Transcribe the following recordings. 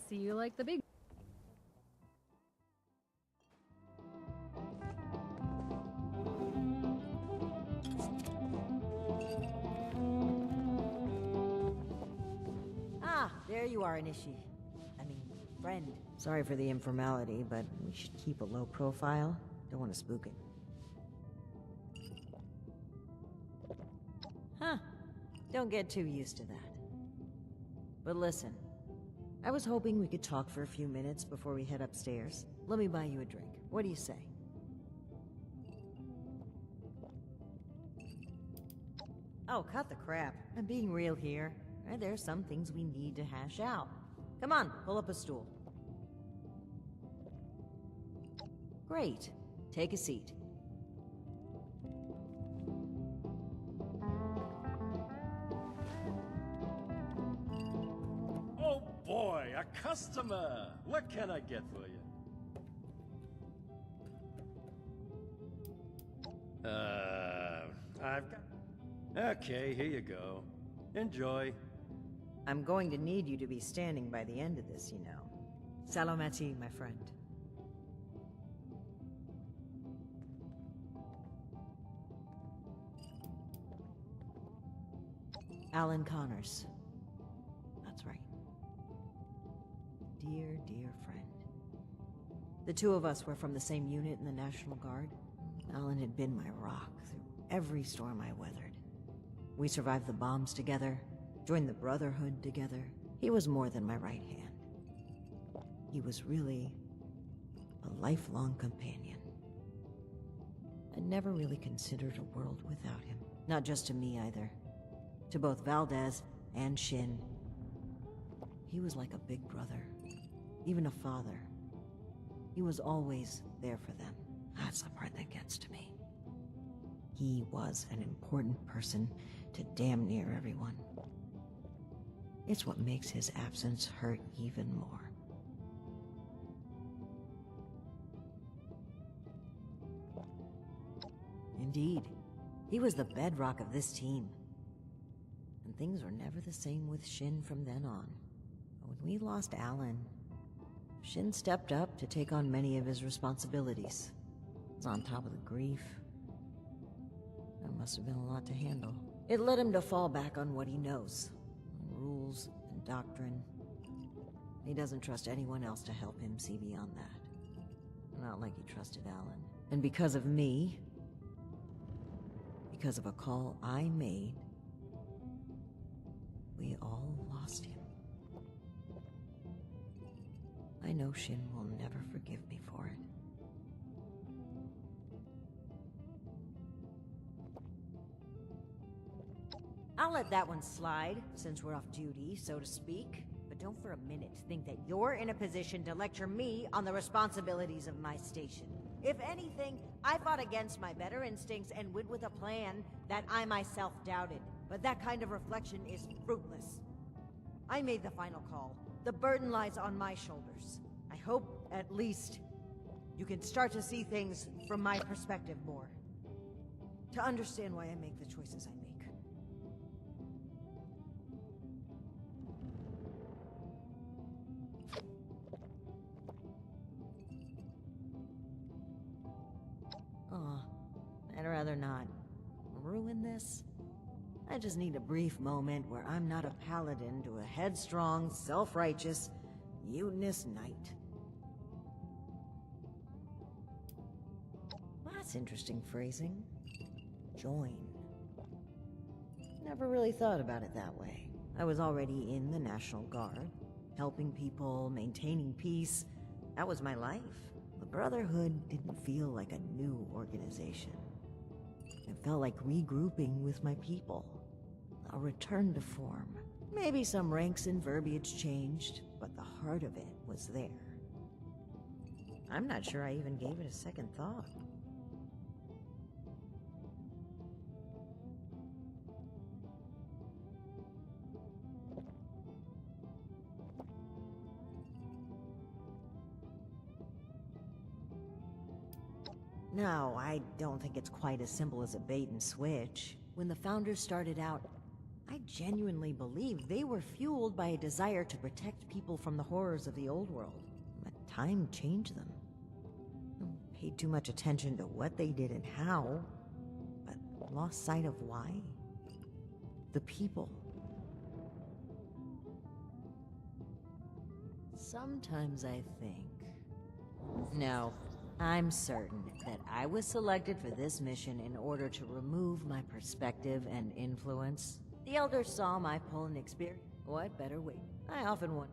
See you like the big. Ah, there you are, Anishi. Friend. Sorry for the informality, but we should keep a low profile. Don't want to spook it. Huh. Don't get too used to that. But listen, I was hoping we could talk for a few minutes before we head upstairs. Let me buy you a drink. What do you say? Oh, cut the crap. I'm being real here. There's some things we need to hash out. Come on, pull up a stool. Great. Take a seat. Oh boy, a customer! What can I get for you? I've got... Okay, here you go. Enjoy. I'm going to need you to be standing by the end of this, you know. Salomati, my friend. Alan Connors. That's right. Dear, dear friend. The two of us were from the same unit in the National Guard. Alan had been my rock through every storm I weathered. We survived the bombs together, joined the Brotherhood together. He was more than my right hand. He was really a lifelong companion. I'd never really considered a world without him. Not just to me either. To both Valdez and Shin. He was like a big brother, even a father. He was always there for them. That's the part that gets to me. He was an important person to damn near everyone. It's what makes his absence hurt even more. Indeed, he was the bedrock of this team. And things were never the same with Shin from then on. But when we lost Alan, Shin stepped up to take on many of his responsibilities. On top of the grief, that must have been a lot to handle. It led him to fall back on what he knows, rules and doctrine. He doesn't trust anyone else to help him see beyond that. Not like he trusted Alan. And because of me, because of a call I made, we all lost him. I know Shin will never forgive me for it. I'll let that one slide, since we're off duty, so to speak. But don't for a minute think that you're in a position to lecture me on the responsibilities of my station. If anything, I fought against my better instincts and went with a plan that I myself doubted. But that kind of reflection is fruitless. I made the final call. The burden lies on my shoulders. I hope, at least, you can start to see things from my perspective more. To understand why I make the choices I make. I'd rather not ruin this. I just need a brief moment where I'm not a paladin to a headstrong, self-righteous, mutinous knight. That's interesting phrasing. Join. Never really thought about it that way. I was already in the National Guard, helping people, maintaining peace. That was my life. The Brotherhood didn't feel like a new organization. It felt like regrouping with my people. A return to form. Maybe some ranks and verbiage changed, but the heart of it was there. I'm not sure I even gave it a second thought. No, I don't think it's quite as simple as a bait and switch. When the Founders started out, I genuinely believe they were fueled by a desire to protect people from the horrors of the old world. But time changed them. I paid too much attention to what they did and how, but lost sight of why. The people. Sometimes I think... No, I'm certain that I was selected for this mission in order to remove my perspective and influence. The elders saw my pull and experience. What better way? I often wonder.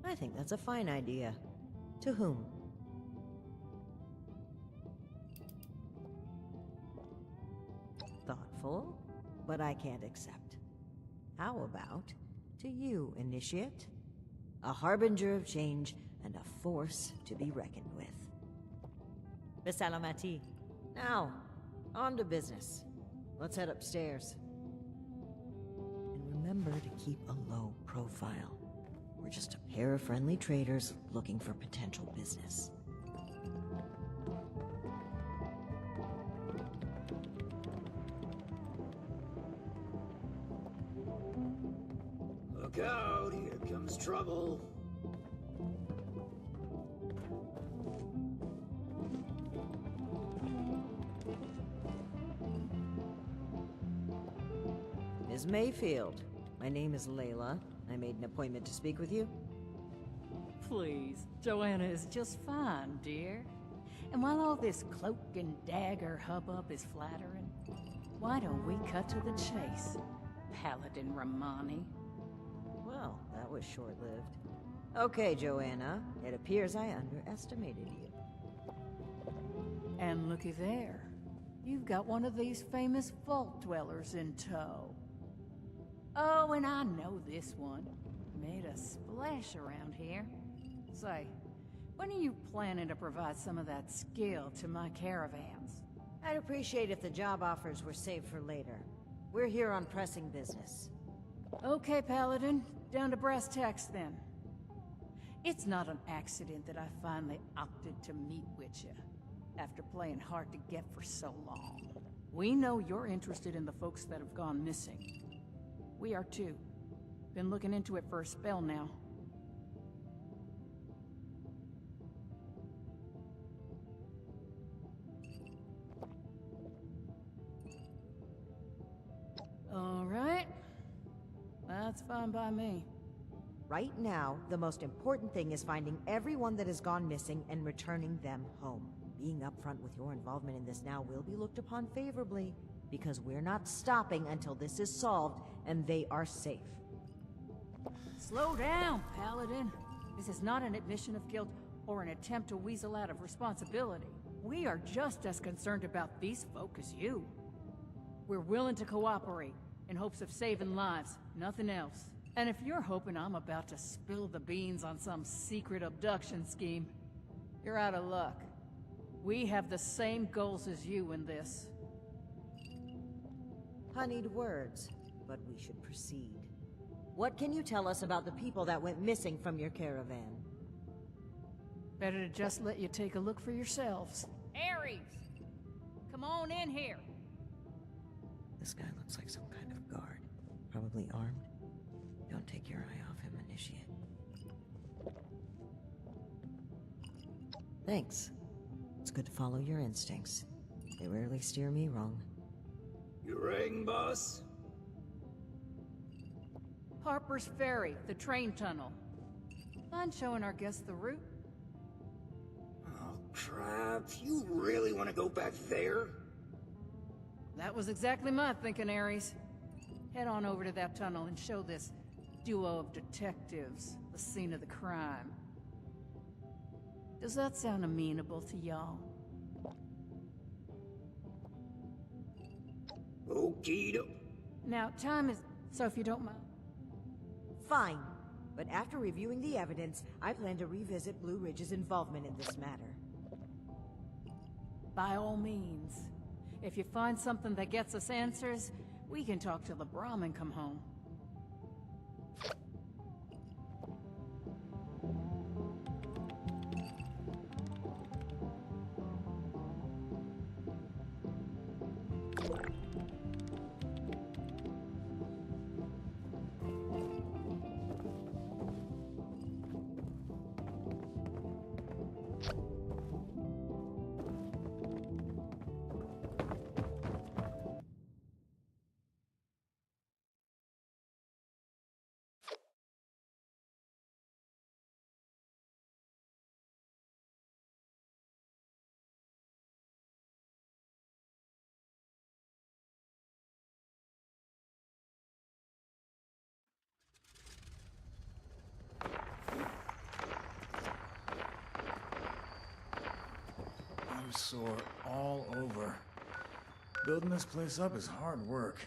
I think that's a fine idea. To whom? Thoughtful, but I can't accept. How about to you, Initiate? A harbinger of change and a force to be reckoned with. Bisalamati. Now, on to business. Let's head upstairs. And remember to keep a low profile. We're just a pair of friendly traders looking for potential business. Look out, here comes trouble. Ms. Mayfield, my name is Layla. I made an appointment to speak with you. Please, Joanna is just fine, dear. And while all this cloak and dagger hubbub is flattering, why don't we cut to the chase, Paladin Romani? Well, that was short-lived. Okay, Joanna. It appears I underestimated you. And looky there. You've got one of these famous vault dwellers in tow. Oh, and I know this one. Made a splash around here. Say, when are you planning to provide some of that skill to my caravans? I'd appreciate if the job offers were saved for later. We're here on pressing business. Okay, Paladin. Down to brass tacks, then. It's not an accident that I finally opted to meet with you, after playing hard to get for so long. We know you're interested in the folks that have gone missing. We are too. Been looking into it for a spell now. All right. That's fine by me. Right now, the most important thing is finding everyone that has gone missing and returning them home. Being upfront with your involvement in this now will be looked upon favorably, because we're not stopping until this is solved and they are safe. Slow down, Paladin. This is not an admission of guilt or an attempt to weasel out of responsibility. We are just as concerned about these folk as you. We're willing to cooperate in hopes of saving lives, nothing else. And if you're hoping I'm about to spill the beans on some secret abduction scheme, you're out of luck. We have the same goals as you in this. Honeyed words, but we should proceed. What can you tell us about the people that went missing from your caravan? Better to just let you take a look for yourselves. Ares! Come on in here! This guy looks like some kind of guard. Probably armed. Don't take your eye off him, Initiate. Thanks. It's good to follow your instincts. They rarely steer me wrong. You rang, boss? Harper's Ferry, the train tunnel. Mind showing our guests the route? Oh, crap. You really want to go back there? That was exactly my thinking, Ares. Head on over to that tunnel and show this duo of detectives the scene of the crime. Does that sound amenable to y'all? Okie doke. Now, time is... so if you don't mind... Fine. But after reviewing the evidence, I plan to revisit Blue Ridge's involvement in this matter. By all means. If you find something that gets us answers, we can talk till the Brahmin come home. I'm sore all over. Building this place up is hard work.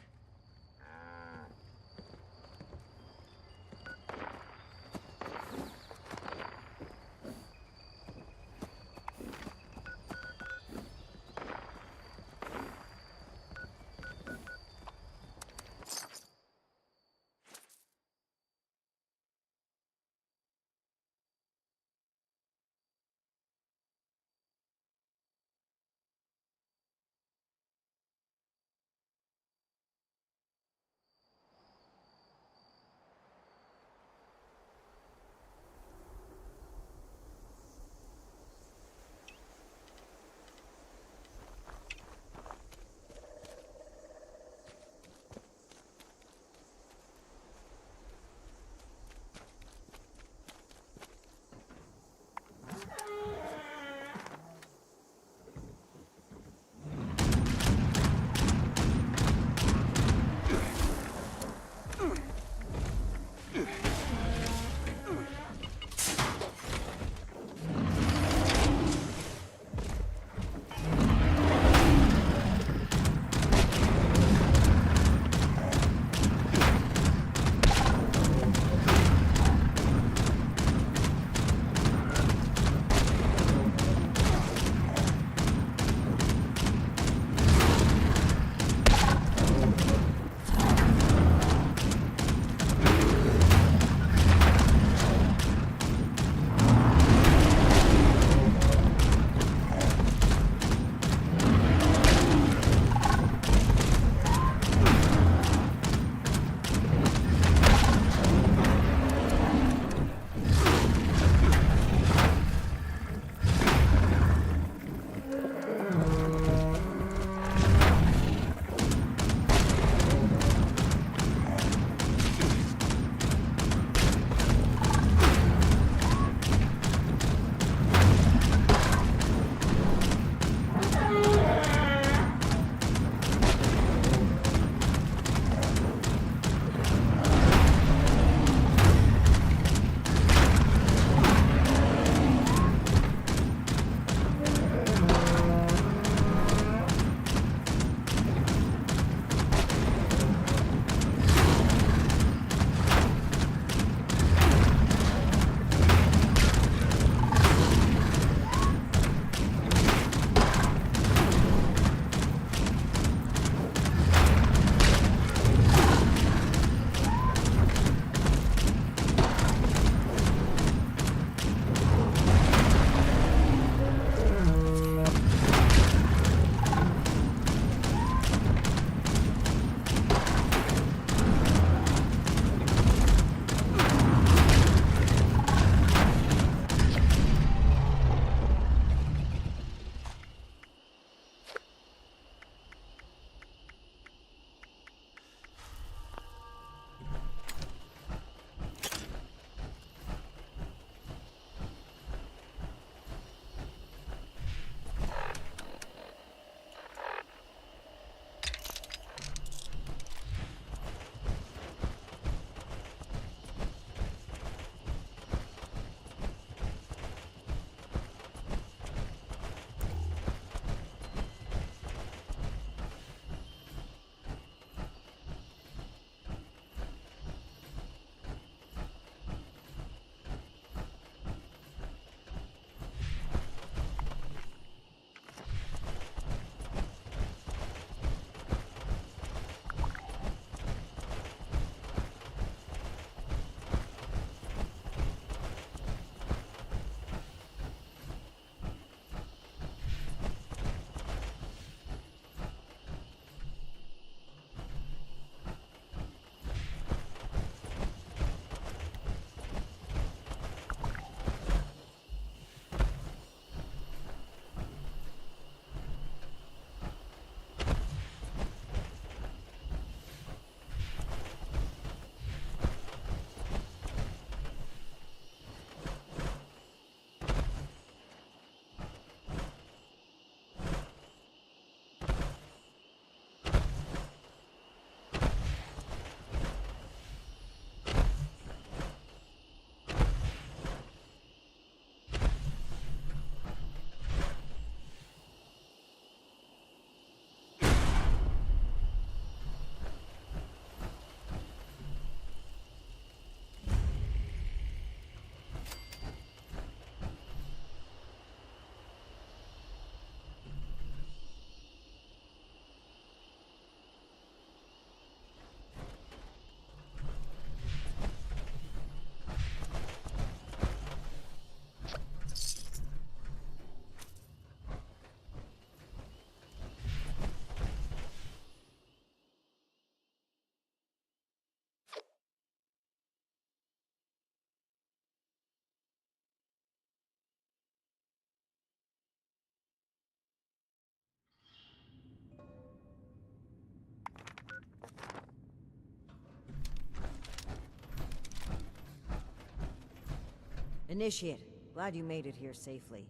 Initiate, glad you made it here safely.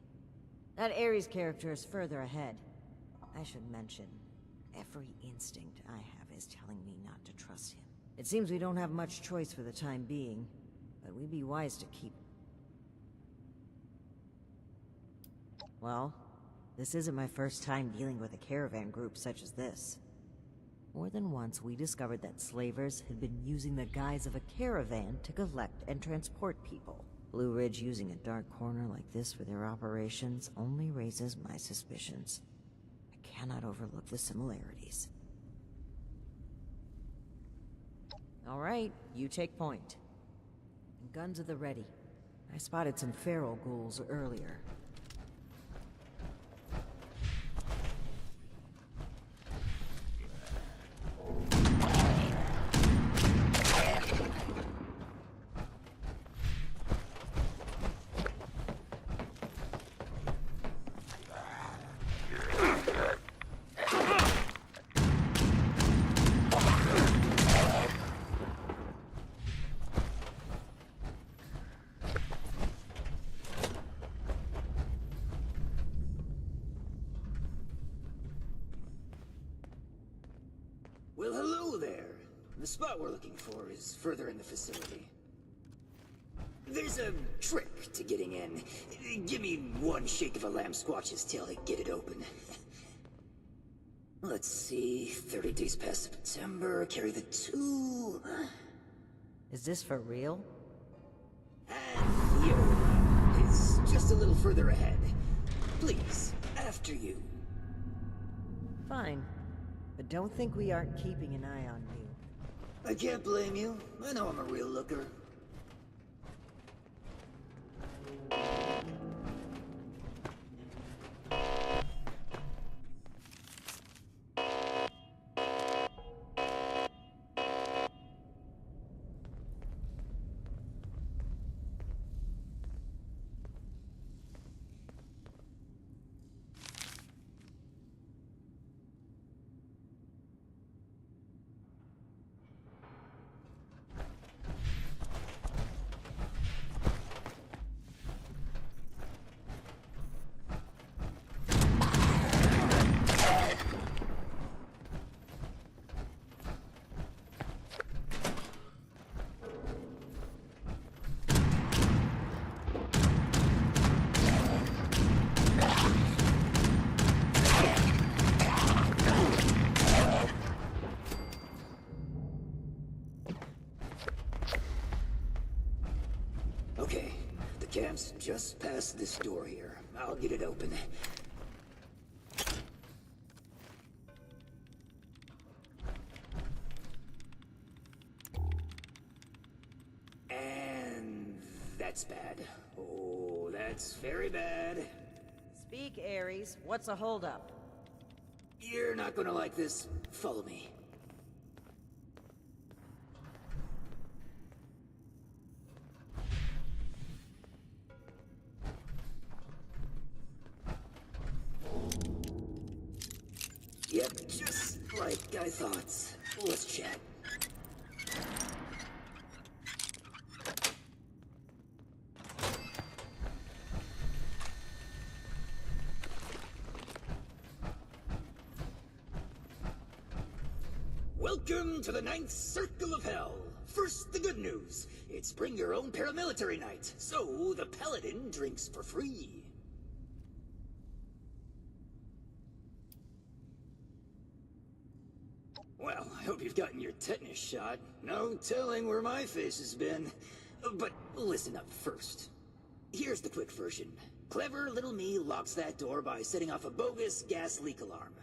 That Ares character is further ahead. I should mention, every instinct I have is telling me not to trust him. It seems we don't have much choice for the time being, but we'd be wise to keep... Well, this isn't my first time dealing with a caravan group such as this. More than once, we discovered that slavers had been using the guise of a caravan to collect and transport people. Blue Ridge using a dark corner like this for their operations only raises my suspicions. I cannot overlook the similarities. All right, you take point. And guns at the ready. I spotted some feral ghouls earlier. Well, hello there. The spot we're looking for is further in the facility. There's a trick to getting in. Give me one shake of a lamb squatch's tail to get it open. Let's see, 30 days past September, carry the 2... Is this for real? And here, it's just a little further ahead. Please, after you. Fine. But don't think we aren't keeping an eye on you. I can't blame you. I know I'm a real looker. Okay, the camp's just past this door here. I'll get it open. And that's bad. Oh, that's very bad. Speak, Ares. What's a holdup? You're not gonna like this. Follow me. Yep, just like I thought. Let's chat. Welcome to the 9th Circle of Hell. First, the good news. It's bring your own paramilitary night, so the paladin drinks for free. Well, I hope you've gotten your tetanus shot. No telling where my face has been. But listen up first. Here's the quick version. Clever little me locks that door by setting off a bogus gas leak alarm.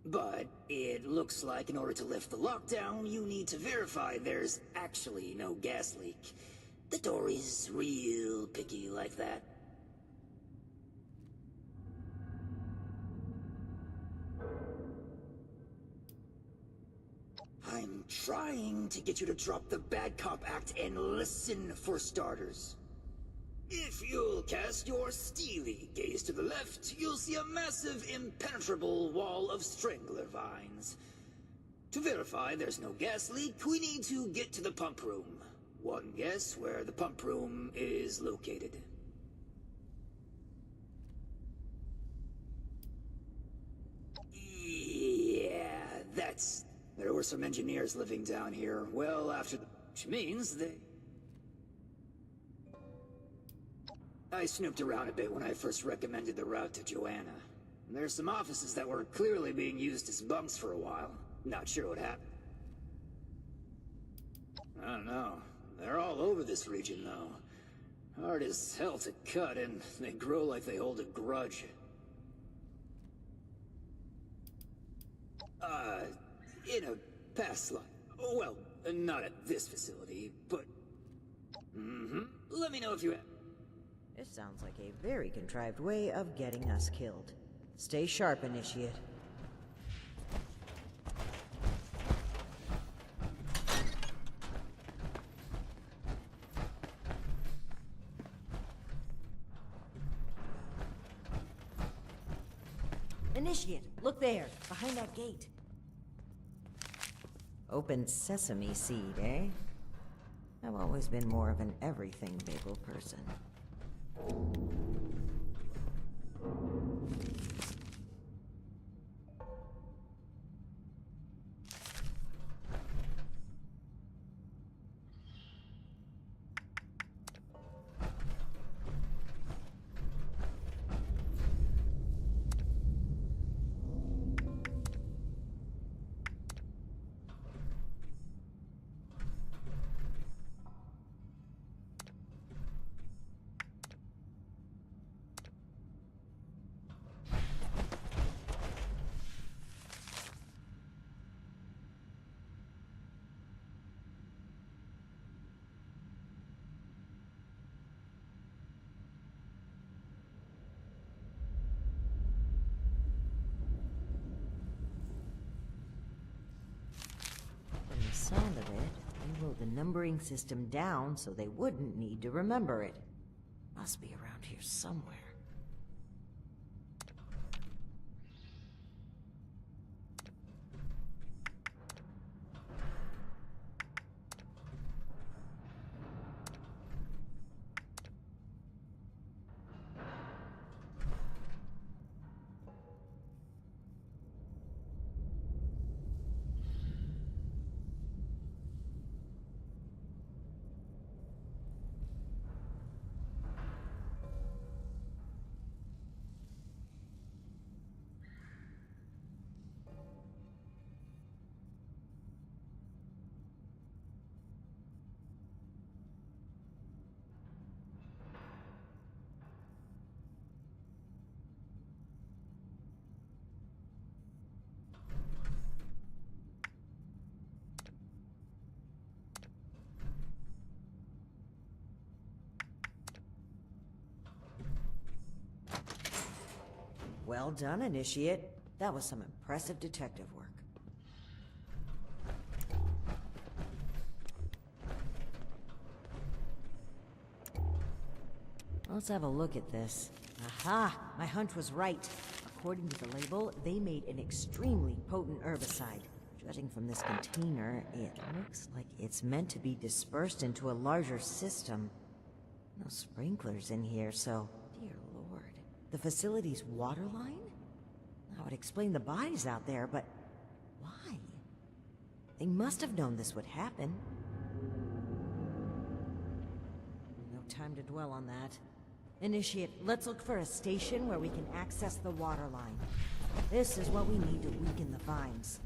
But it looks like in order to lift the lockdown, you need to verify there's actually no gas leak. The door is real picky like that. I'm trying to get you to drop the bad cop act and listen for starters. If you'll cast your steely gaze to the left, you'll see a massive, impenetrable wall of strangler vines. To verify there's no gas leak, we need to get to the pump room. One guess where the pump room is located. Yeah, that's... There were some engineers living down here well after the... Which means they... I snooped around a bit when I first recommended the route to Joanna. There's some offices that were clearly being used as bunks for a while. Not sure what happened. I don't know. They're all over this region, though. Hard as hell to cut, and they grow like they hold a grudge. In a past life. Well, not at this facility, but... Let me know if you have... This sounds like a very contrived way of getting us killed. Stay sharp, Initiate. Initiate, look there, behind that gate. Open sesame seed, eh? I've always been more of an everything bagel person. Sound of it, they wrote the numbering system down so they wouldn't need to remember it. Must be around here somewhere. Well done, Initiate. That was some impressive detective work. Let's have a look at this. Aha! My hunch was right. According to the label, they made an extremely potent herbicide. Judging from this container, it looks like it's meant to be dispersed into a larger system. No sprinklers in here, so... Dear Lord. The facility's water line? That would explain the bodies out there, but... why? They must have known this would happen. No time to dwell on that. Initiate, let's look for a station where we can access the water line. This is what we need to weaken the vines.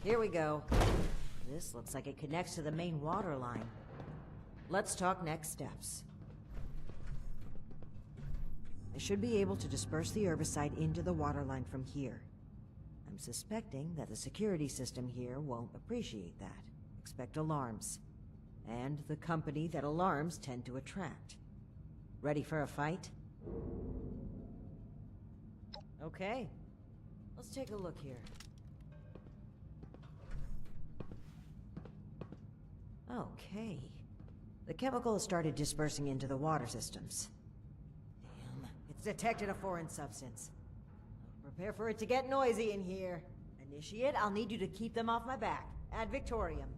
Here we go. This looks like it connects to the main water line. Let's talk next steps. I should be able to disperse the herbicide into the water line from here. I'm suspecting that the security system here won't appreciate that. Expect alarms. And the company that alarms tend to attract. Ready for a fight? Okay. Let's take a look here. Okay. The chemical has started dispersing into the water systems. Damn. It's detected a foreign substance. Prepare for it to get noisy in here. Initiate, I'll need you to keep them off my back. Ad Victorium.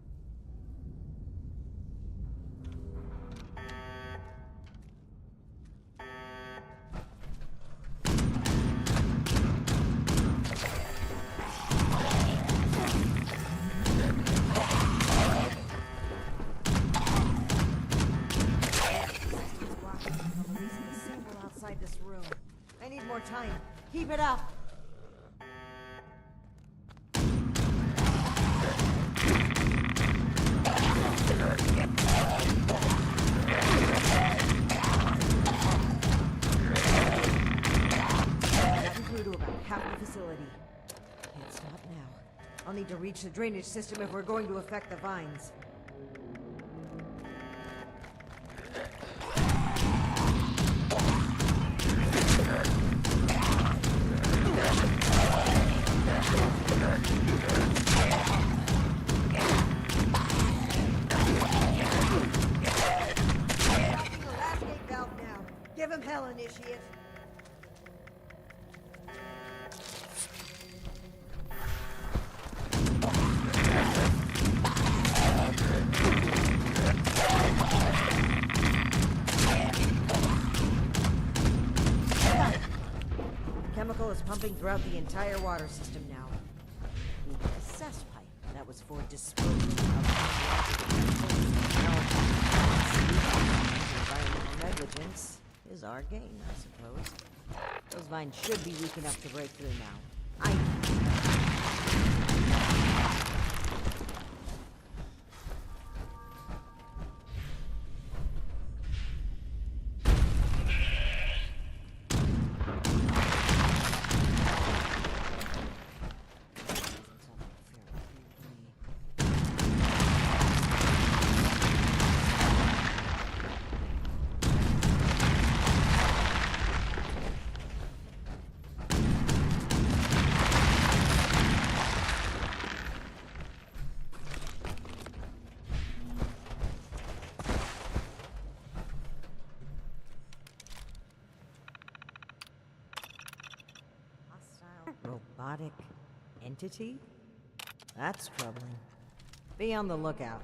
Outside this room. I need more time. Keep it up. Gotten through to about half the facility. Can't stop now. I'll need to reach the drainage system if we're going to affect the vines. Give him hell, Initiate. Chemical is pumping throughout the entire water system now. The cess pipe that was for disposal of environmental negligence is our gain, I suppose. Those vines should be weak enough to break through now. Robotic entity? That's troubling. Be on the lookout.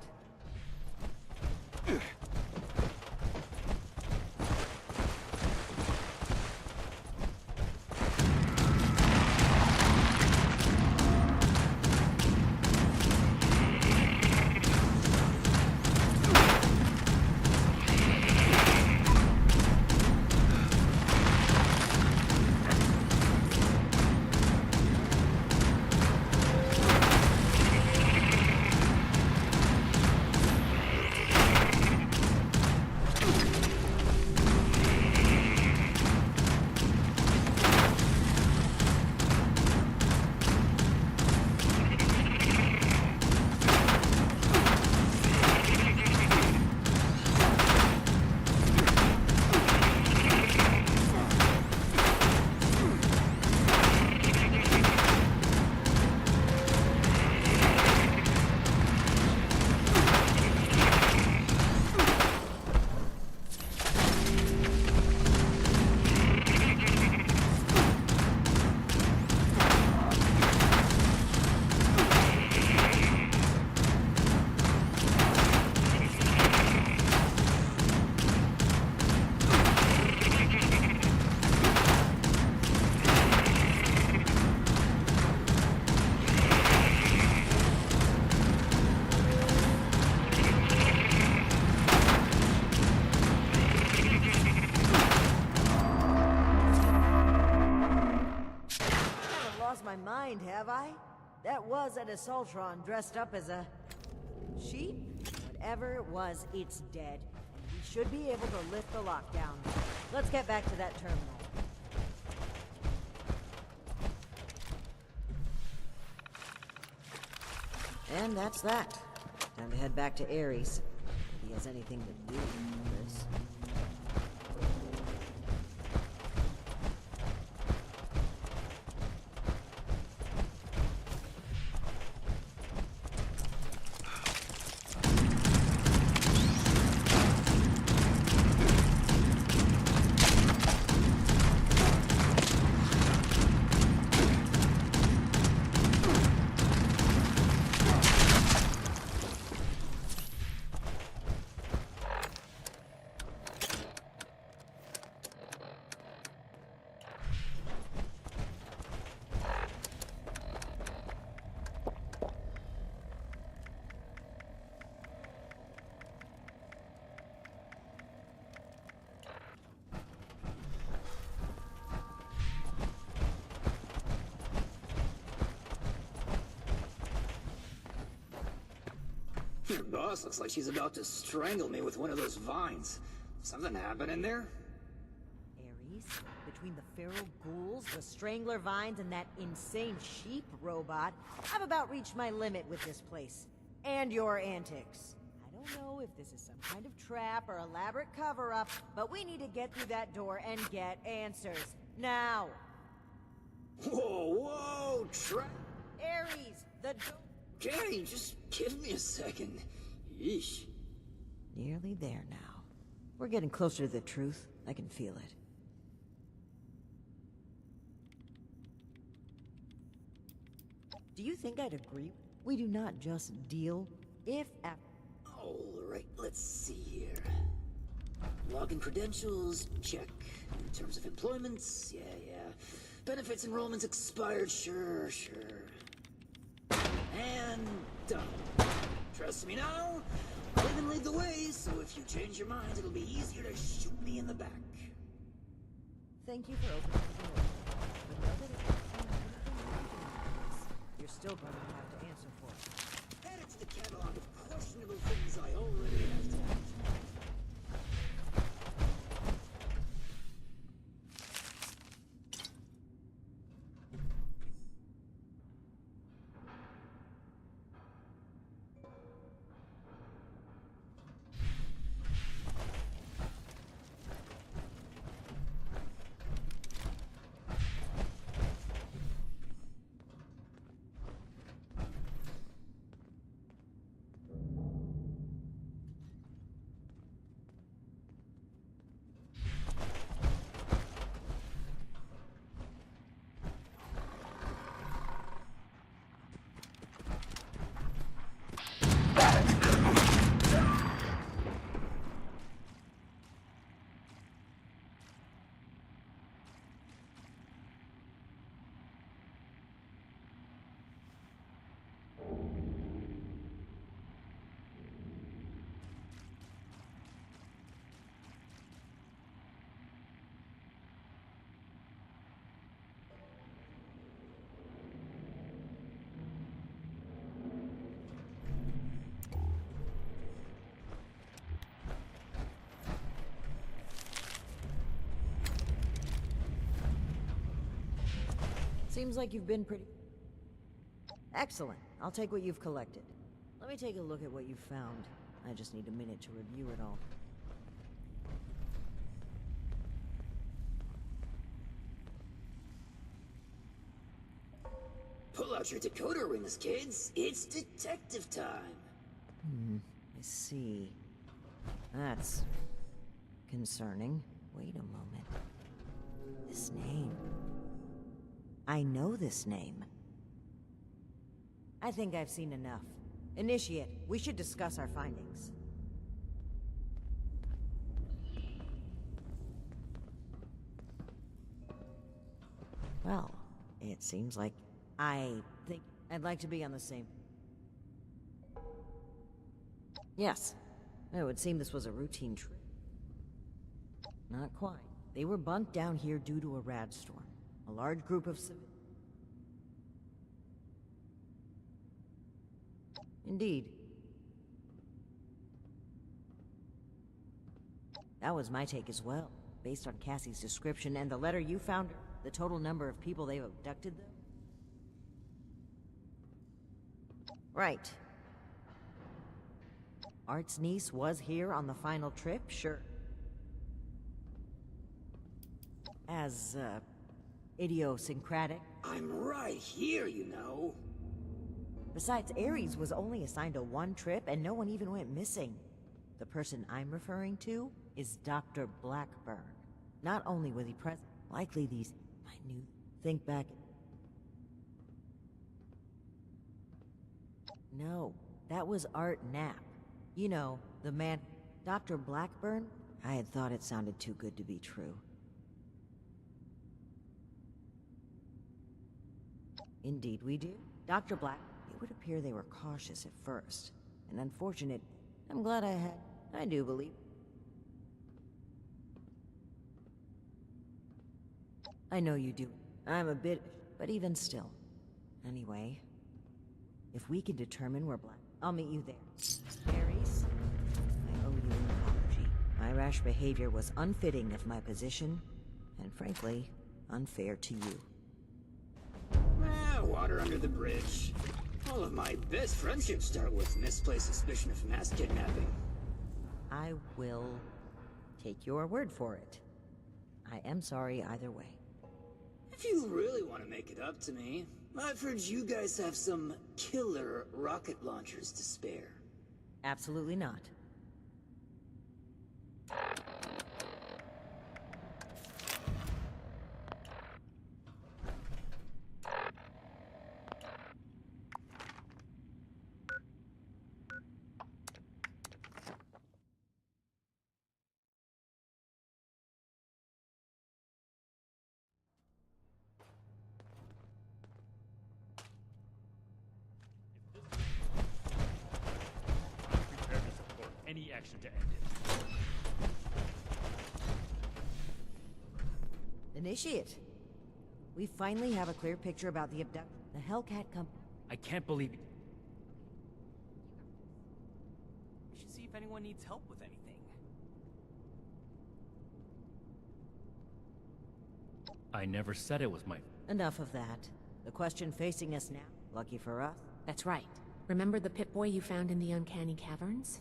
My mind, have I? That was an Assaultron dressed up as a sheep? Whatever it was, it's dead. And we should be able to lift the lockdown. Let's get back to that terminal. And that's that. Time to head back to Ares. If he has anything to do with this. Your boss looks like she's about to strangle me with one of those vines. Something happening there? Ares, between the feral ghouls, the strangler vines, and that insane sheep robot, I've about reached my limit with this place. And your antics. I don't know if this is some kind of trap or elaborate cover-up, but we need to get through that door and get answers. Now! Whoa, Ares, the door... Okay, just give me a second. Yeesh. Nearly there now. We're getting closer to the truth. I can feel it. Do you think I'd agree? We do not just deal if... Alright, let's see here. Login credentials, check. In terms of employments, yeah. Benefits enrollments expired, sure. And done. Trust me now, I'll even lead the way, so if you change your mind, it'll be easier to shoot me in the back. Thank you for opening the door. But know that if you find anything wrong with this, you're still going to have to answer for it. Add it to the catalog of questionable things I already have to mention. Seems like you've been pretty... Excellent. I'll take what you've collected. Let me take a look at what you've found. I just need a minute to review it all. Pull out your decoder rings, kids. It's detective time. I see. That's... concerning. Wait a moment. This name... I know this name. I think I've seen enough. Initiate, we should discuss our findings. Well, it seems like I think I'd like to be on the same... Yes. It would seem this was a routine trip. Not quite. They were bunked down here due to a rad storm. A large group of civilians. Indeed. That was my take as well, based on Cassie's description and the letter you found her, the total number of people they've abducted them. Right. Art's niece was here on the final trip, sure. As, idiosyncratic. I'm right here, you know. Besides, Ares was only assigned a one trip and no one even went missing. The person I'm referring to is Dr. Blackburn. Not only was he present, likely these... I knew... Think back... No, that was Art Knapp. You know, the man... Dr. Blackburn? I had thought it sounded too good to be true. Indeed we do. Dr. Black... It would appear they were cautious at first. And unfortunate... I'm glad I do believe... I know you do. I'm a bit... But even still. Anyway... If we can determine where Black... I'll meet you there. Ares, I owe you an apology. My rash behavior was unfitting of my position, and frankly, unfair to you. Water under the bridge. All of my best friendships start with misplaced suspicion of mass kidnapping. I will take your word for it. I am sorry either way. If you really want to make it up to me, I've heard you guys have some killer rocket launchers to spare. Absolutely not. Prepare to support any action to end it. Initiate. We finally have a clear picture about the abduct. The Hellcat company. I can't believe it. We should see if anyone needs help with anything. I never said it was my... Enough of that. The question facing us now, lucky for us. That's right. Remember the Pip-Boy you found in the uncanny caverns?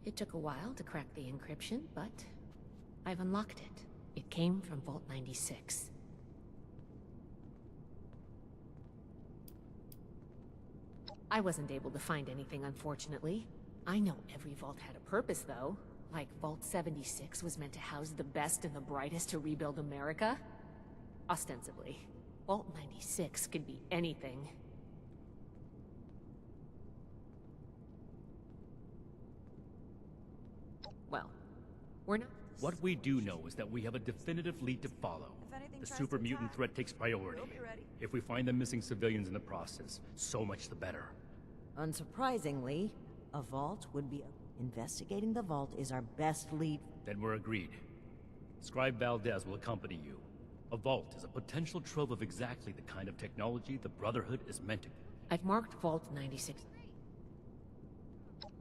It took a while to crack the encryption, but I've unlocked it. It came from Vault 96. I wasn't able to find anything, unfortunately. I know every vault had a purpose, though. Like Vault 76 was meant to house the best and the brightest to rebuild America. Ostensibly. Vault 96 could be anything. Well, we're not... What we do know is that we have a definitive lead to follow. The super mutant threat takes priority. If we find the missing civilians in the process, so much the better. Unsurprisingly, a vault would be... Investigating the vault is our best lead. Then we're agreed. Scribe Valdez will accompany you. A vault is a potential trove of exactly the kind of technology the Brotherhood is meant to... I've marked Vault 96.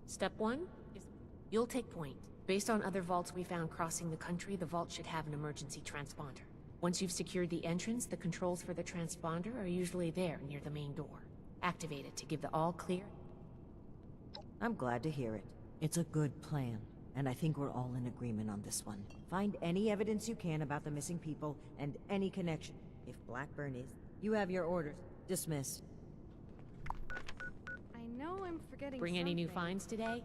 Step 1 is... You'll take point. Based on other vaults we found crossing the country, the vault should have an emergency transponder. Once you've secured the entrance, the controls for the transponder are usually there near the main door. Activate it to give the all clear. I'm glad to hear it. It's a good plan, and I think we're all in agreement on this one. Find any evidence you can about the missing people and any connection. If Blackburn is... You have your orders. Dismissed. I know I'm forgetting Bring any new something. finds today?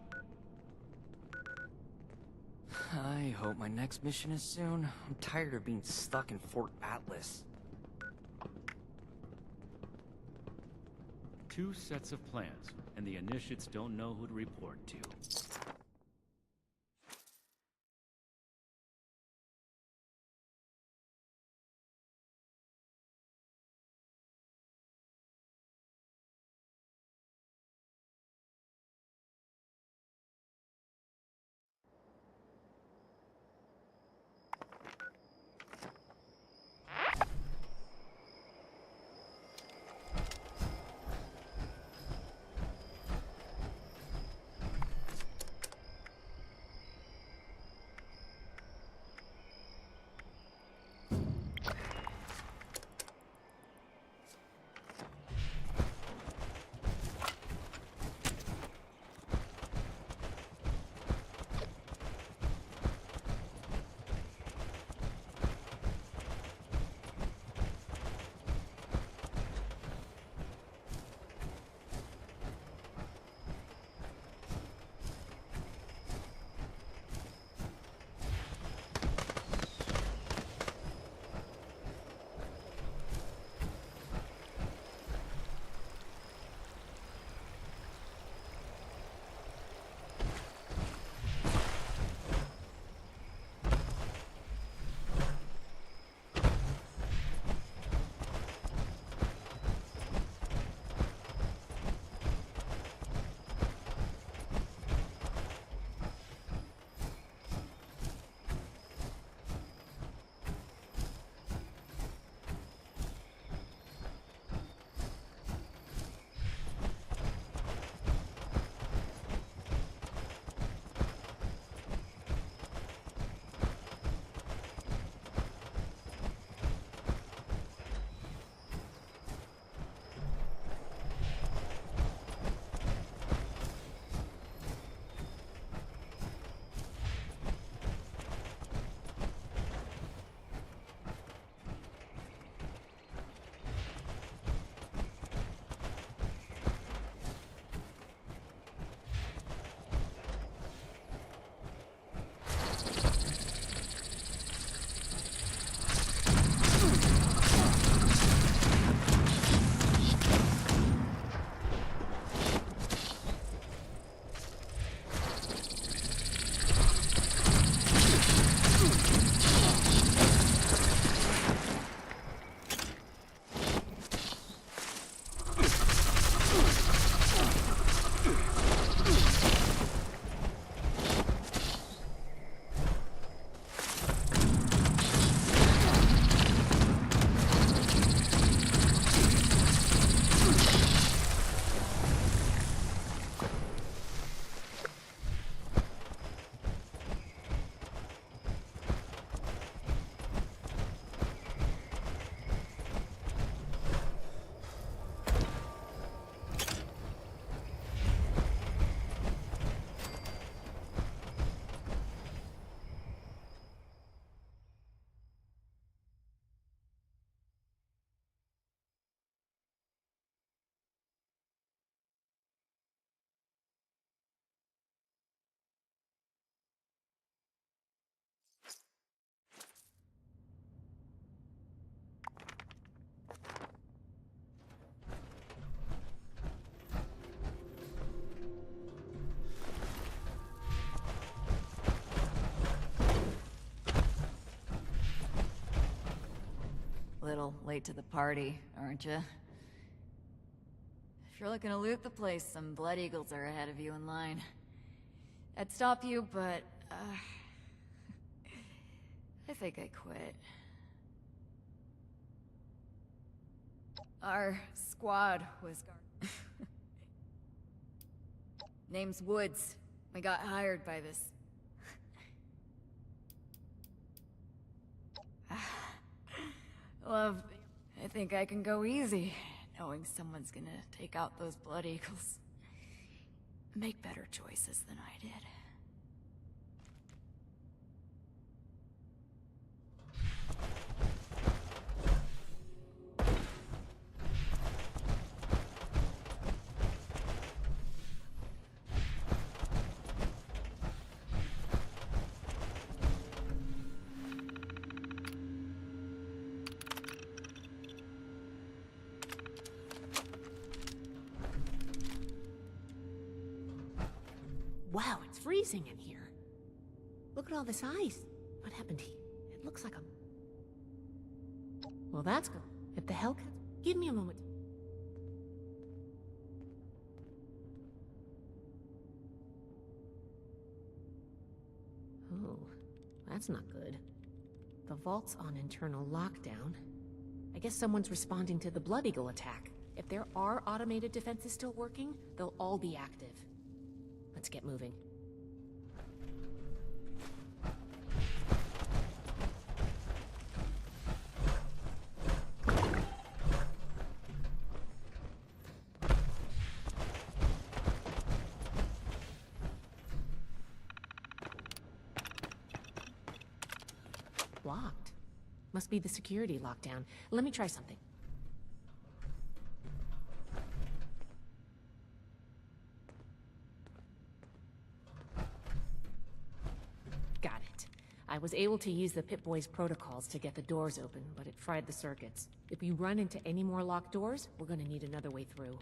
I hope my next mission is soon. I'm tired of being stuck in Fort Atlas. 2 sets of plans, and the initiates don't know who to report to. late to the party, aren't you? If you're looking to loot the place, some Blood Eagles are ahead of you in line. I'd stop you, but, I think I quit. Our squad was Name's Woods. We got hired by this. Love, I think I can go easy, knowing someone's gonna take out those Blood Eagles. Make better choices than I did. Wow, it's freezing in here. Look at all this ice. What happened here? It looks like a... Well, that's good. If the hell... Give me a moment. Oh, that's not good. The vault's on internal lockdown. I guess someone's responding to the Blood Eagle attack. If there are automated defenses still working, they'll all be active. Let's get moving. Locked. Must be the security lockdown. Let me try something. Got it. I was able to use the Pip-Boy's protocols to get the doors open, but it fried the circuits. If we run into any more locked doors, we're gonna need another way through.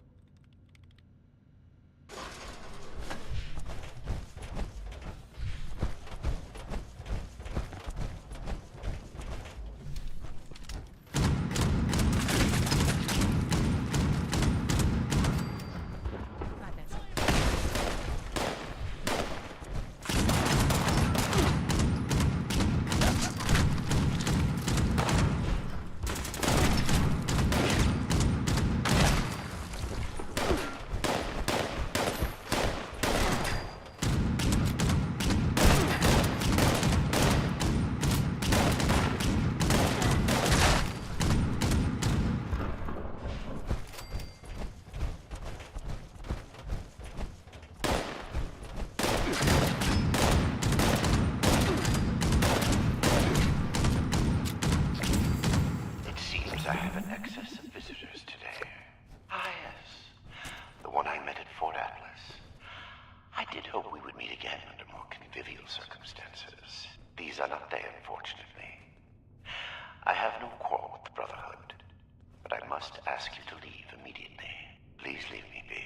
I have an excess of visitors today. Ah, yes. The one I met at Fort Atlas. I did hope we would meet again under more convivial circumstances. These are not they, unfortunately. I have no quarrel with the Brotherhood, but I must ask you to leave immediately. Please leave me be.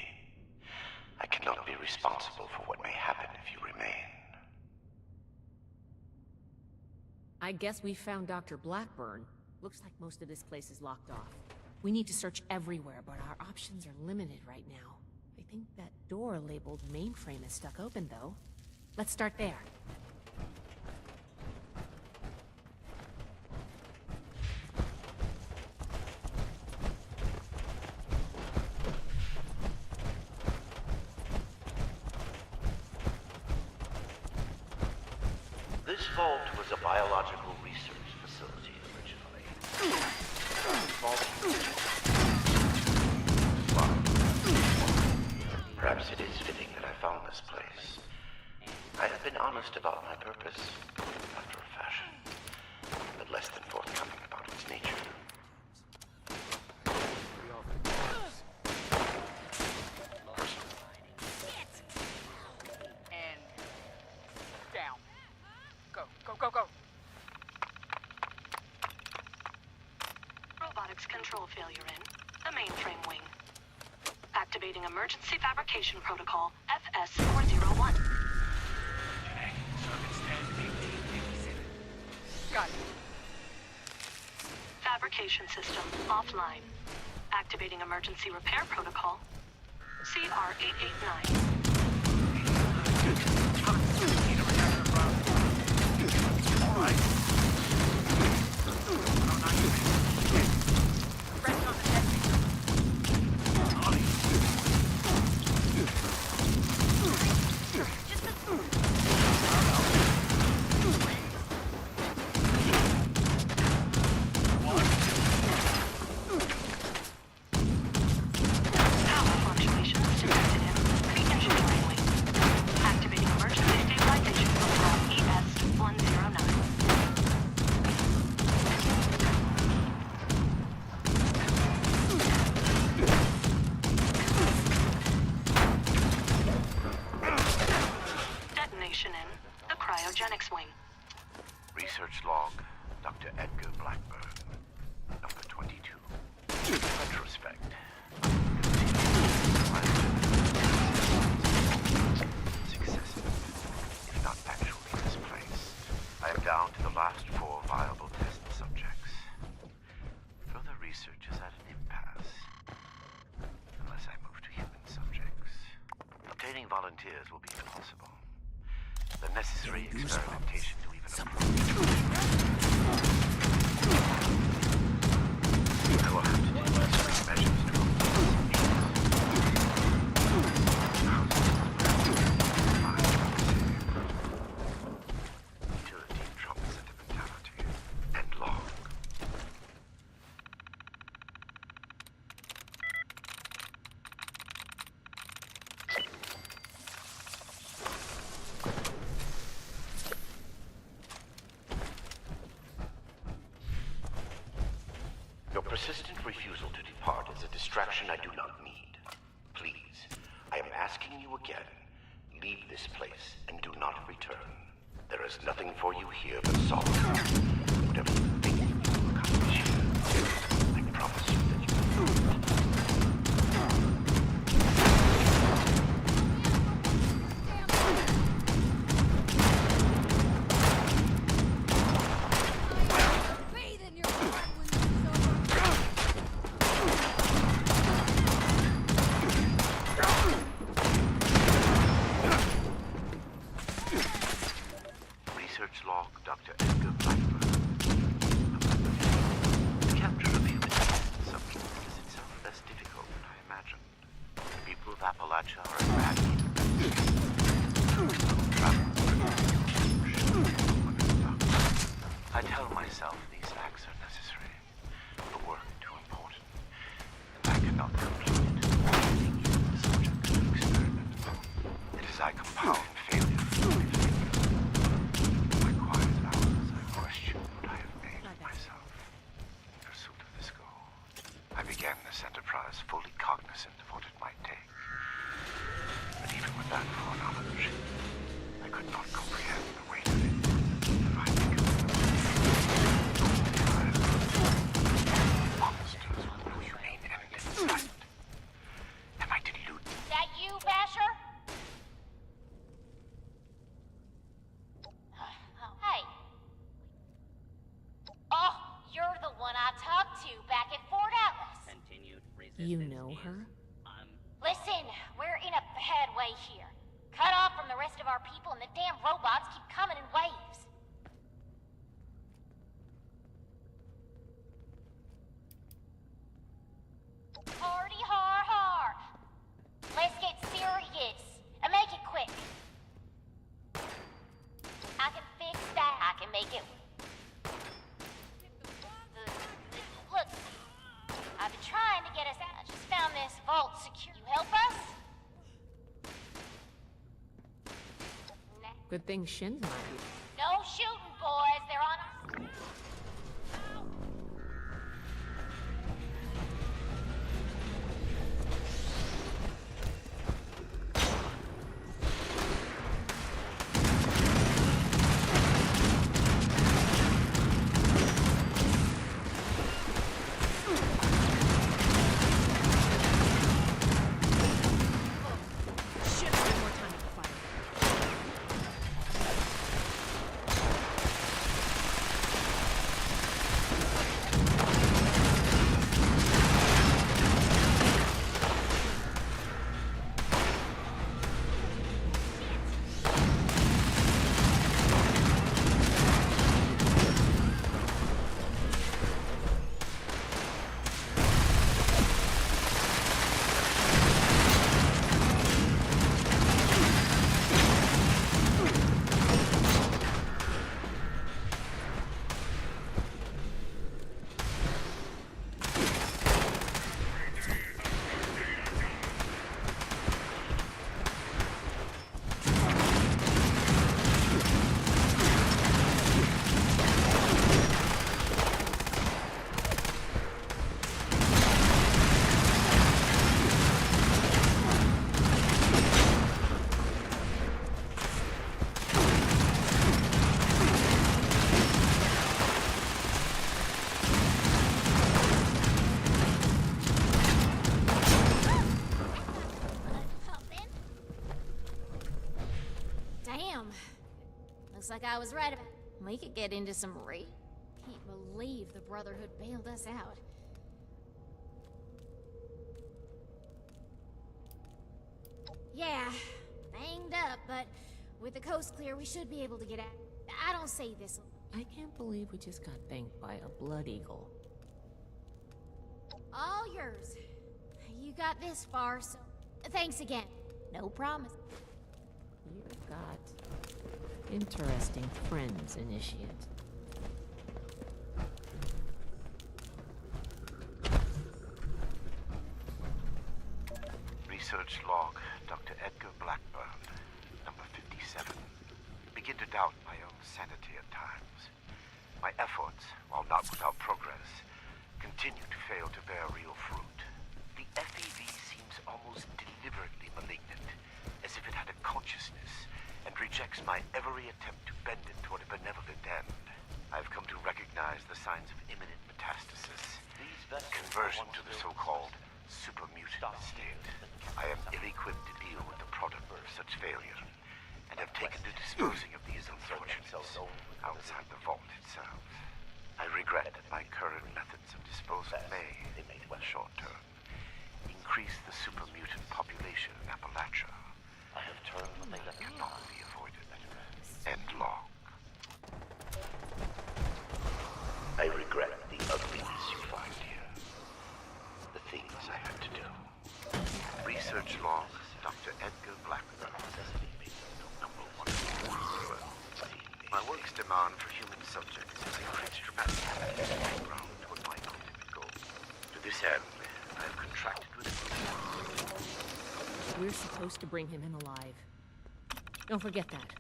I cannot be responsible for what may happen if you remain. I guess we found Dr. Blackburn. Looks like most of this place is locked off. We need to search everywhere, but our options are limited right now. I think that door labeled mainframe is stuck open, though. Let's start there. This vault was a biological research facility originally. Perhaps it is fitting that I found this place. I have been honest about my purpose, after a fashion, but less than forthcoming about its nature. And down. Go, go, go, go. Robotics control failure in the mainframe wing. Activating emergency fabrication protocol FS-401. Got it. communication system offline. Activating emergency repair protocol. CR-889. Research log, Dr. Edgar Blackburn, number 22. In retrospect, successive, if not actually misplaced. I am down to the last 4 viable test subjects. Further research is at an impasse, unless I move to human subjects. Obtaining volunteers will be impossible. The necessary experimentation to even approach. I will have to take necessary measures to utility, trouble, sentimentality, and log. Your persistent refusal to depart is a distraction I do not need. Please, I am asking you again, leave this place and do not return. There is nothing for you here but solitude. Whatever you think you will accomplish here, I promise you that you will. Research log, Dr. Edgar Blackburn. The capture of human subjects is itself less difficult than I imagined. The people of Appalachia are a bad I tell myself these acts are necessary. The work too important. And I cannot complete it without being the subject of an experiment. It is I compound failure for my failure. My quiet hours, I question what I have made of myself in pursuit of this goal. I began this enterprise fully cognizant of what it might take. But even with that foreknowledge, I could not comprehend the weight of it. If I think of it, monsters with no humane end in sight. Am I deluded? Is that you, Basher? Hey. Oh, you're the one I talked to back at Fort Atlas. You know her? Listen, we're in a bad way here. Cut off from the rest of our people and the damn robots keep coming in waves. Party har har. Let's get serious and make it quick. I can fix that. I can make it. Look, I've been trying to get us out. I just found this vault secure. You help us? Good thing Shin's not here. No shooting, boys. They're on us. Shit, one more time to fire. Damn. Looks like I was right about... We could get into some raid. Can't believe the Brotherhood bailed us out. Yeah, banged up, but with the coast clear, we should be able to get out. I don't say this. I can't believe we just got banged by a blood eagle. All yours. You got this far, so thanks again. No promise. You've got interesting friends, Initiate. Research log, Dr. Edgar Blackburn, number 57. Begin to doubt my own sanity at times. My efforts, while not without progress, continue to fail to bear real fruit. The FEV seems almost deliberately malignant, as if it had a consciousness, and rejects my every attempt to bend it toward a benevolent end. I've come to recognize the signs of imminent metastasis, conversion to the so-called super-mutant state. I am ill-equipped to deal with the product of such failure, and have taken to disposing of these unfortunates outside the vault itself. I regret that my current methods of disposal may, in the short term, increase the super-mutant population in Appalachia. I have turned what they cannot be avoided. End log. I regret the ugliness you find here. The things I had to do. Research log, Dr. Edgar Blackburn. Number 112. My work's demand for human subjects has increased dramatically as I ground toward my ultimate goal. To this end, I have contracted with We're supposed to bring him in alive. Don't forget that.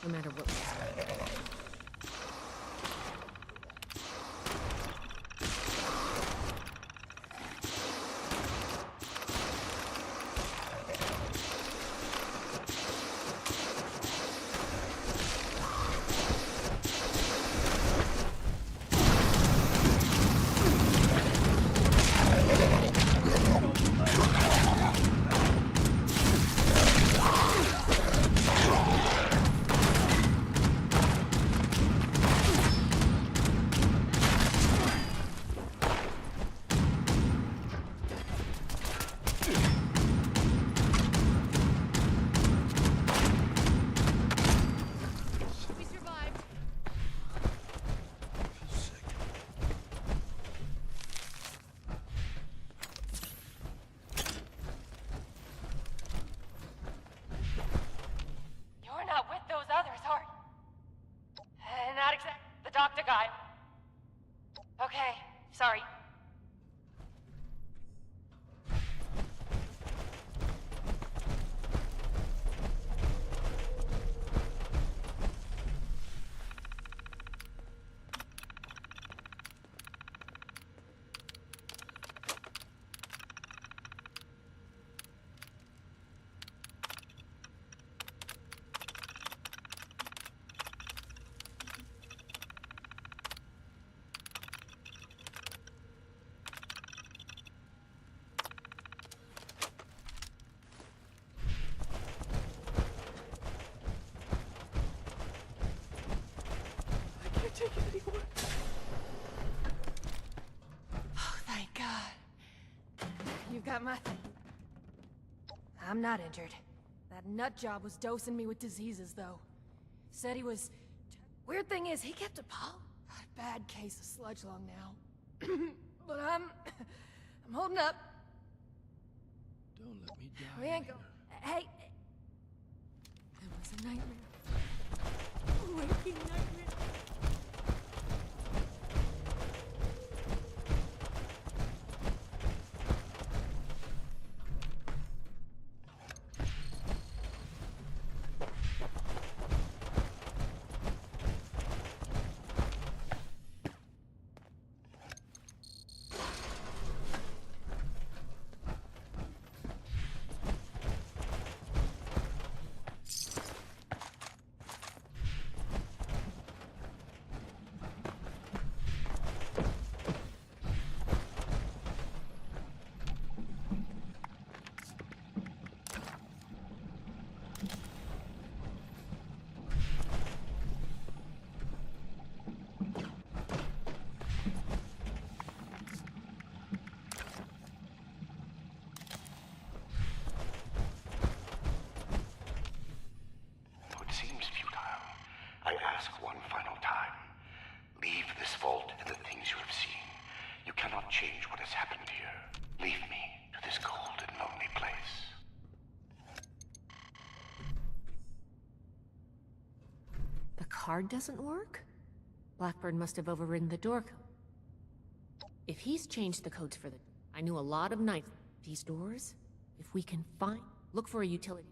No matter what we say. Doctor guy. Okay, sorry. Take it anymore. Oh, thank God. You've got my... I'm not injured. That nut job was dosing me with diseases, though. Said he was... Weird thing is, he kept a bad case of sludge lung now. But I'm holding up. Don't let me die. We ain't go... Hey... It was a nightmare. A waking nightmare. change what has happened here. Leave me to this cold and lonely place. The card doesn't work? Blackbird must have overridden the door. If he's changed the codes for the... I knew a lot of nights. These doors? If we can find... Look for a utility.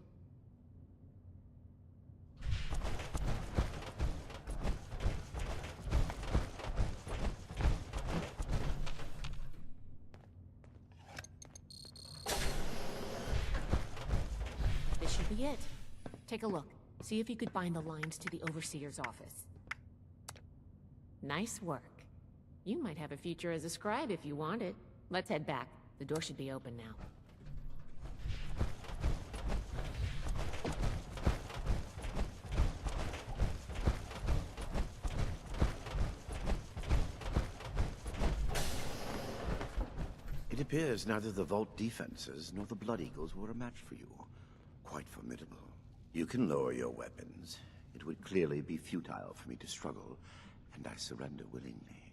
This should be it. Take a look. See if you could find the lines to the Overseer's office. Nice work. You might have a future as a scribe if you want it. Let's head back. The door should be open now. It appears neither the Vault defenses nor the Blood Eagles were a match for you. Quite formidable. You can lower your weapons. It would clearly be futile for me to struggle, and I surrender willingly.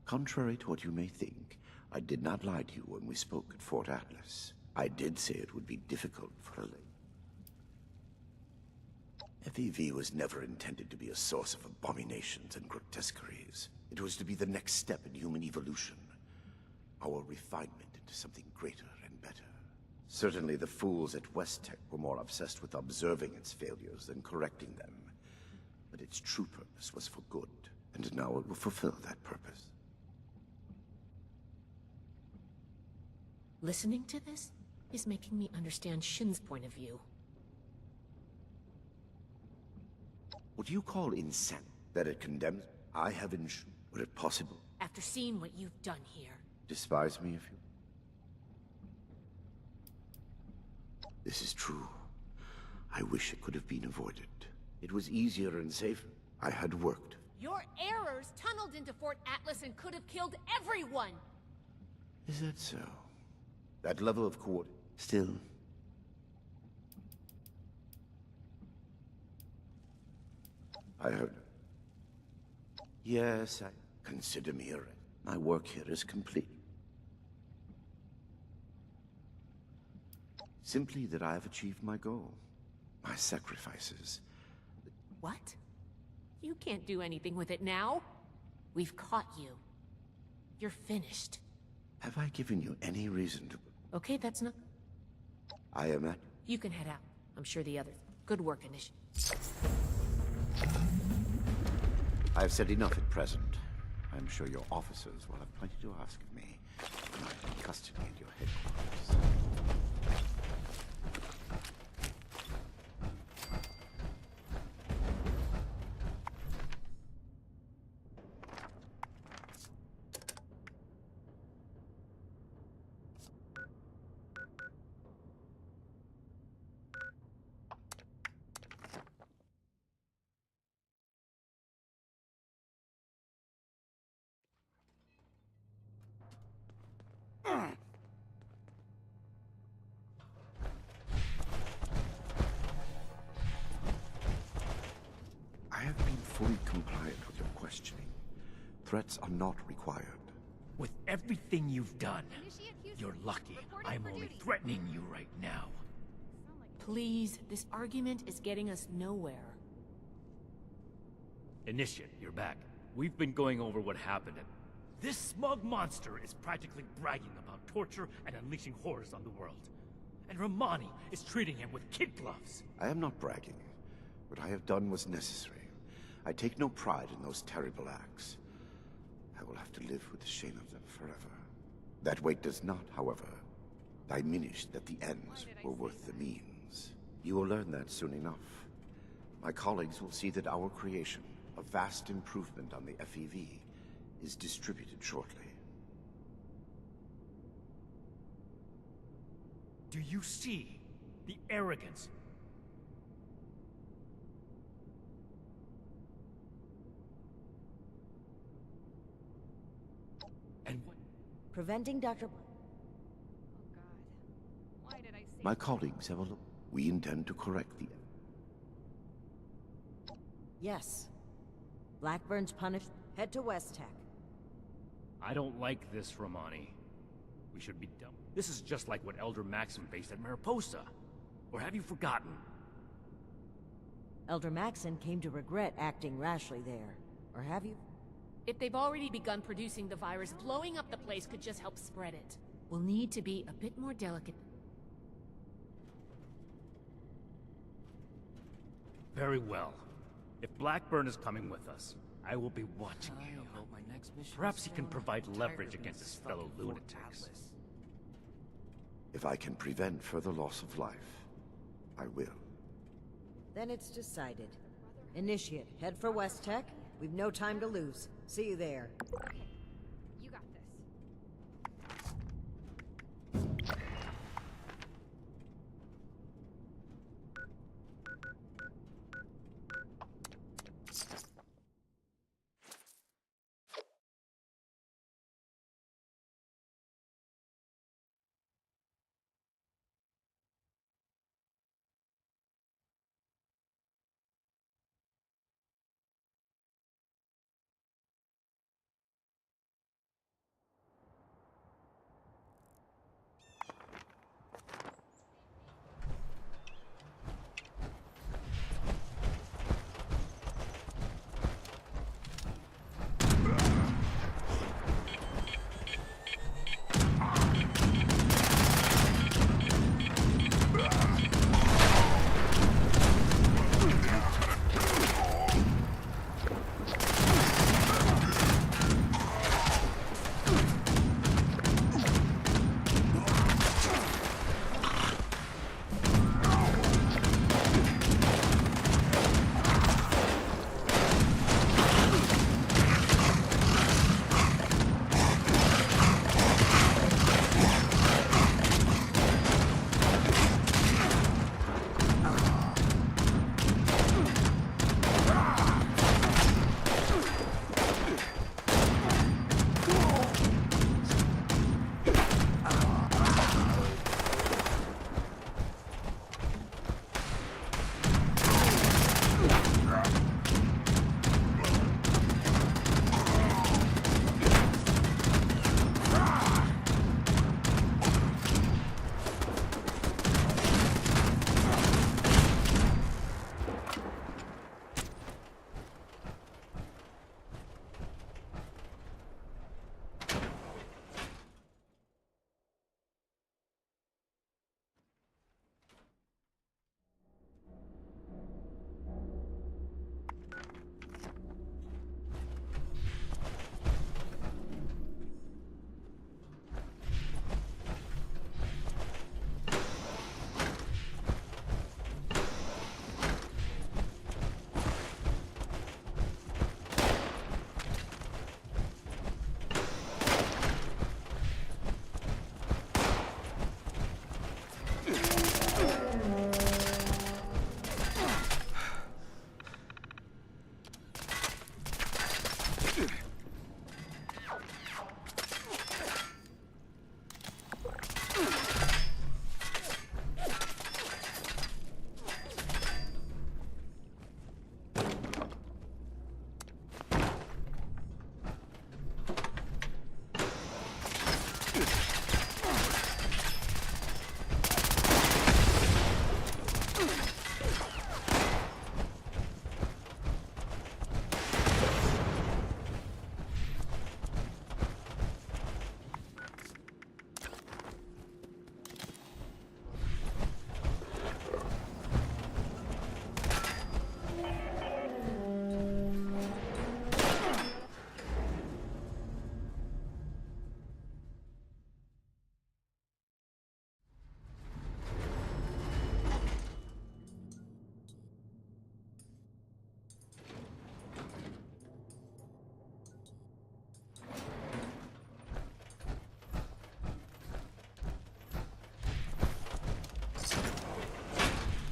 Contrary to what you may think, I did not lie to you when we spoke at Fort Atlas. I did say it would be difficult for a lady. FEV was never intended to be a source of abominations and grotesqueries. It was to be the next step in human evolution. Our refinement into something greater and better. Certainly the fools at West Tech were more obsessed with observing its failures than correcting them. But its true purpose was for good, and now it will fulfill that purpose. Listening to this is making me understand Shin's point of view. What do you call insane? That it condemns? I have Would it possible? After seeing what you've done here. Despise me if you... This is true. I wish it could have been avoided. It was easier and safer. I had worked. Your errors tunneled into Fort Atlas and could have killed everyone! Is that so? That level of coordination... Still... I heard... Yes, I consider me a... My work here is complete. Simply that I have achieved my goal. My sacrifices. What? You can't do anything with it now. We've caught you. You're finished. Have I given you any reason to... Okay, that's not... I am at... You can head out. I'm sure the others... Good work, Initiative. I've said enough at present. I'm sure your officers will have plenty to ask of me when I'm in custody at your headquarters. I have been fully compliant with your questioning. Threats are not required. With everything you've done, you're lucky I'm only threatening you right now. Please, this argument is getting us nowhere. Initiate, you're back. We've been going over what happened, and this smug monster is practically bragging about torture and unleashing horrors on the world. And Romani is treating him with kid gloves. I am not bragging. What I have done was necessary. I take no pride in those terrible acts. I will have to live with the shame of them forever. That weight does not, however, diminish that the ends were worth the means. You will learn that soon enough. My colleagues will see that our creation, a vast improvement on the FEV, is distributed shortly. Do you see the arrogance? And what? Preventing Dr. My colleagues have a look. We intend to correct the... Yes. Blackburn's punished. Head to West Tech. I don't like this, Romani. We should be done. This is just like what Elder Maxim faced at Mariposa. Or have you forgotten? Elder Maxon came to regret acting rashly there. Or have you? If they've already begun producing the virus, blowing up the place could just help spread it. We'll need to be a bit more delicate. Very well. If Blackburn is coming with us, I will be watching I him. hope my next mission Perhaps is he can soon. provide I'm leverage tired of against being his stuck fellow in Fort lunatics. Atlas. If I can prevent further loss of life, I will. Then it's decided. Initiate, head for West Tech. We've no time to lose. See you there. You got this.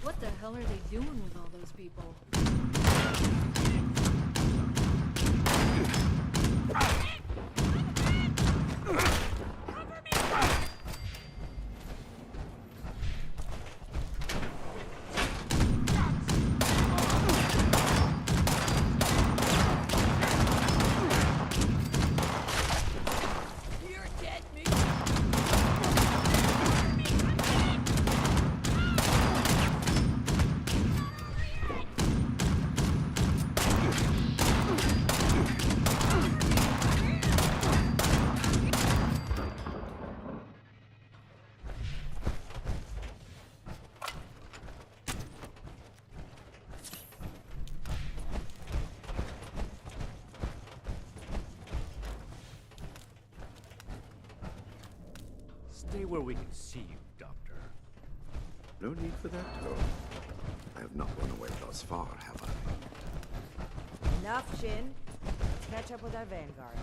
What the hell are they doing with all those people? Stay where we can see you, Doctor. No need for that, Cole. I have not run away thus far, have I? Enough, Shin. Let's catch up with our vanguard.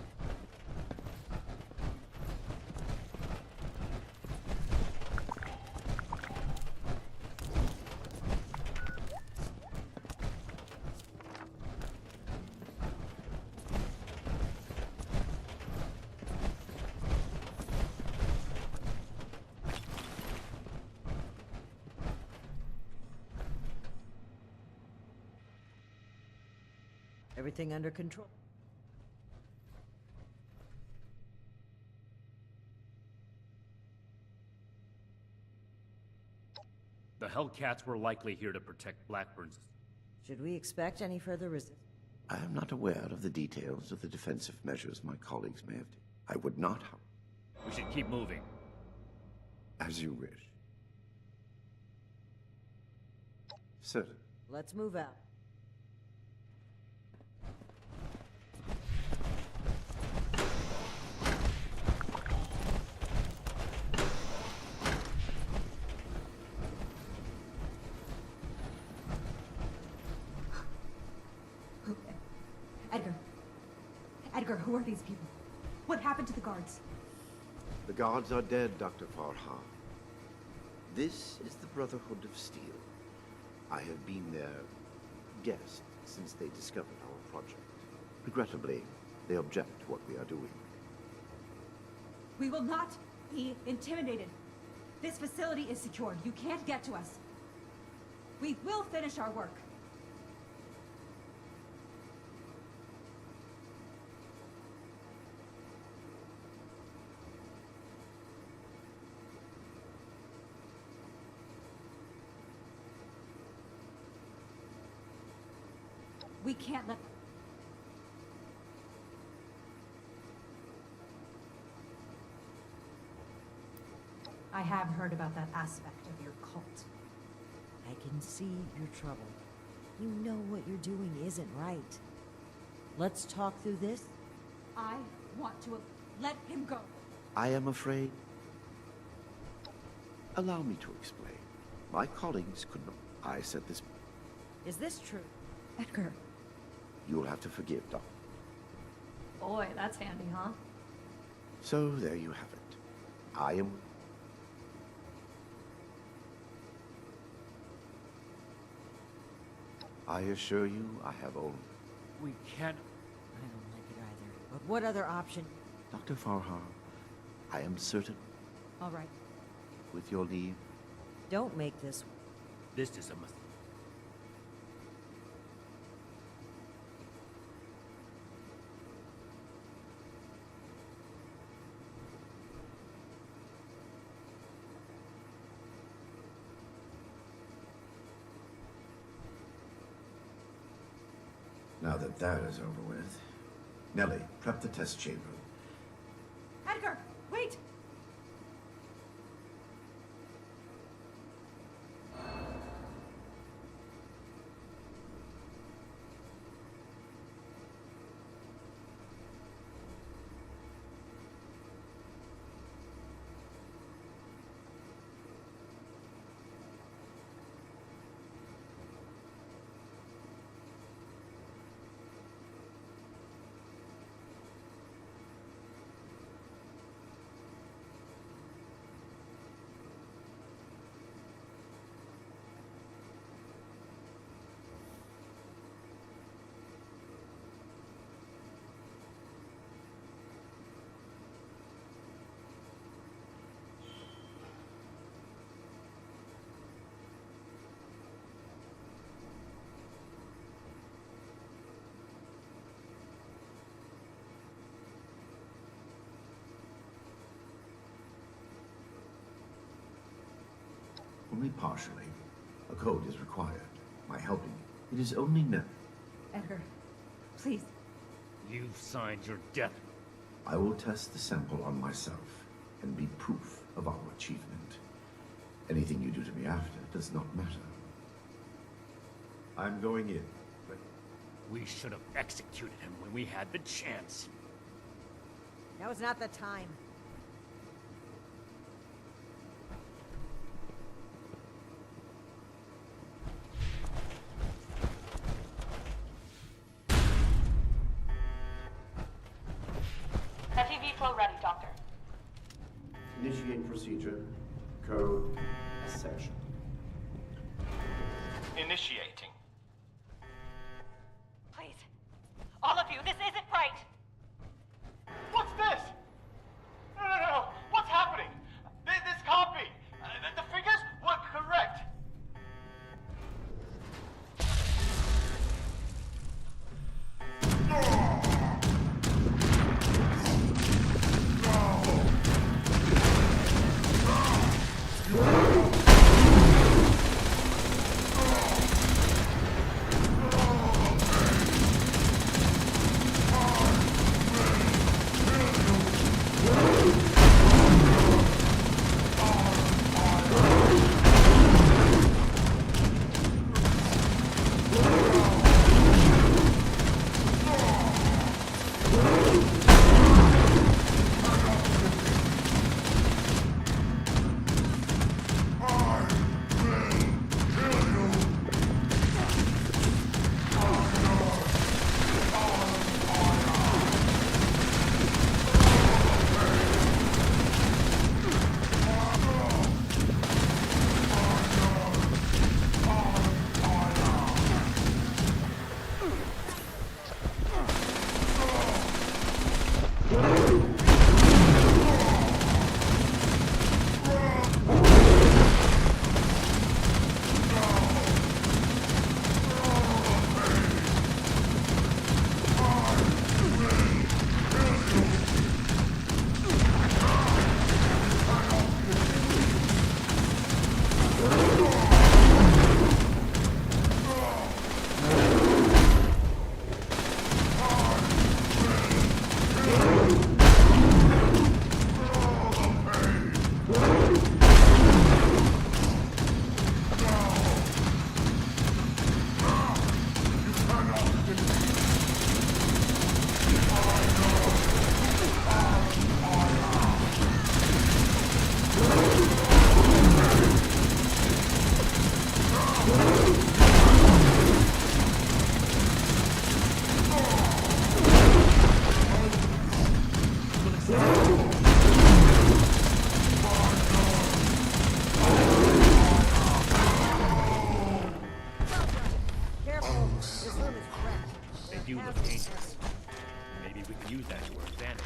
Everything under control. The Hellcats were likely here to protect Blackburn's. Should we expect any further resistance? I am not aware of the details of the defensive measures my colleagues may have. I would not. We should keep moving. As you wish. Sir. Let's move out. Edgar, who are these people? What happened to the guards? The guards are dead, Dr. Farha. This is the Brotherhood of Steel. I have been their guest since they discovered our project. Regrettably, they object to what we are doing. We will not be intimidated. This facility is secured. You can't get to us. We will finish our work. We can't let... I have heard about that aspect of your cult. I can see your trouble. You know what you're doing isn't right. Let's talk through this. I want to let him go. I am afraid... Allow me to explain. My colleagues could not... I said this... Is this true? Edgar. You'll have to forgive, Doc. Boy, that's handy, huh? So, there you have it. I am... I assure you, I have only... We can't... I don't like it either. But what other option? Dr. Farha, I am certain... All right. With your leave... Don't make this... This is a mistake. Now that that is over with... Nellie, prep the test chamber. Edgar, wait! Only partially. A code is required. My helping. It is only Nellie. Edgar, please. You've signed your death. I will test the sample on myself and be proof of our achievement. Anything you do to me after does not matter. I'm going in, but... We should have executed him when we had the chance. Now is not the time. Initiate procedure. Code Ascension. Initiating. Please. All of you, this isn't right! What's this? No. What's happening? This can't be. The figures were correct. do look dangerous. Maybe we can use that to our advantage.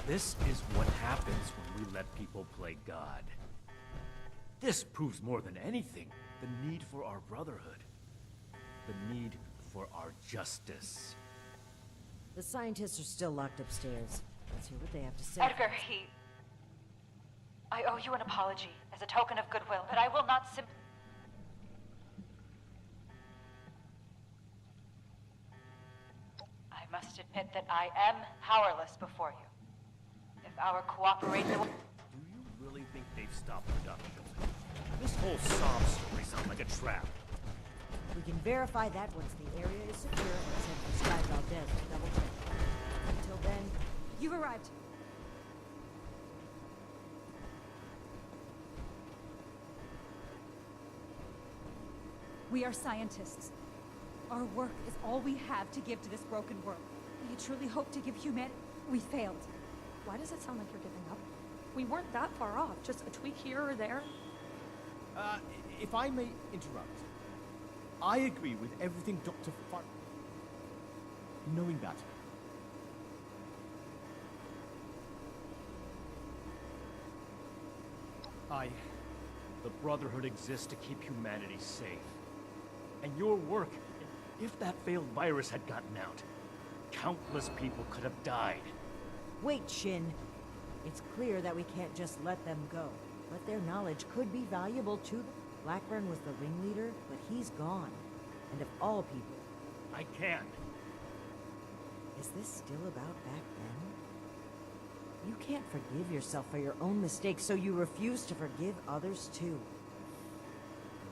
This is what happens when we let people play God. This proves more than anything the need for our brotherhood. The need for our justice. The scientists are still locked upstairs. Let's hear what they have to say. Edgar, I owe you an apology as a token of goodwill, but I will not I must admit that I am powerless before you. If our cooperation... Do you really think they've stopped production? This whole sob story sounds like a trap. We can verify that once the area is secure and send for Sky Valdez to double check. Until then, you've arrived. We are scientists. Our work is all we have to give to this broken world. We truly hope to give humanity. We failed. Why does it sound like you're giving up? We weren't that far off, just a tweak here or there. If I may interrupt. I agree with everything Dr. Knowing that. The Brotherhood exists to keep humanity safe. And your work, if that failed virus had gotten out, countless people could have died. Wait, Shin. It's clear that we can't just let them go. But their knowledge could be valuable to them. Blackburn was the ringleader, but he's gone. And of all people... I can. Is this still about back then? You can't forgive yourself for your own mistakes, so you refuse to forgive others too.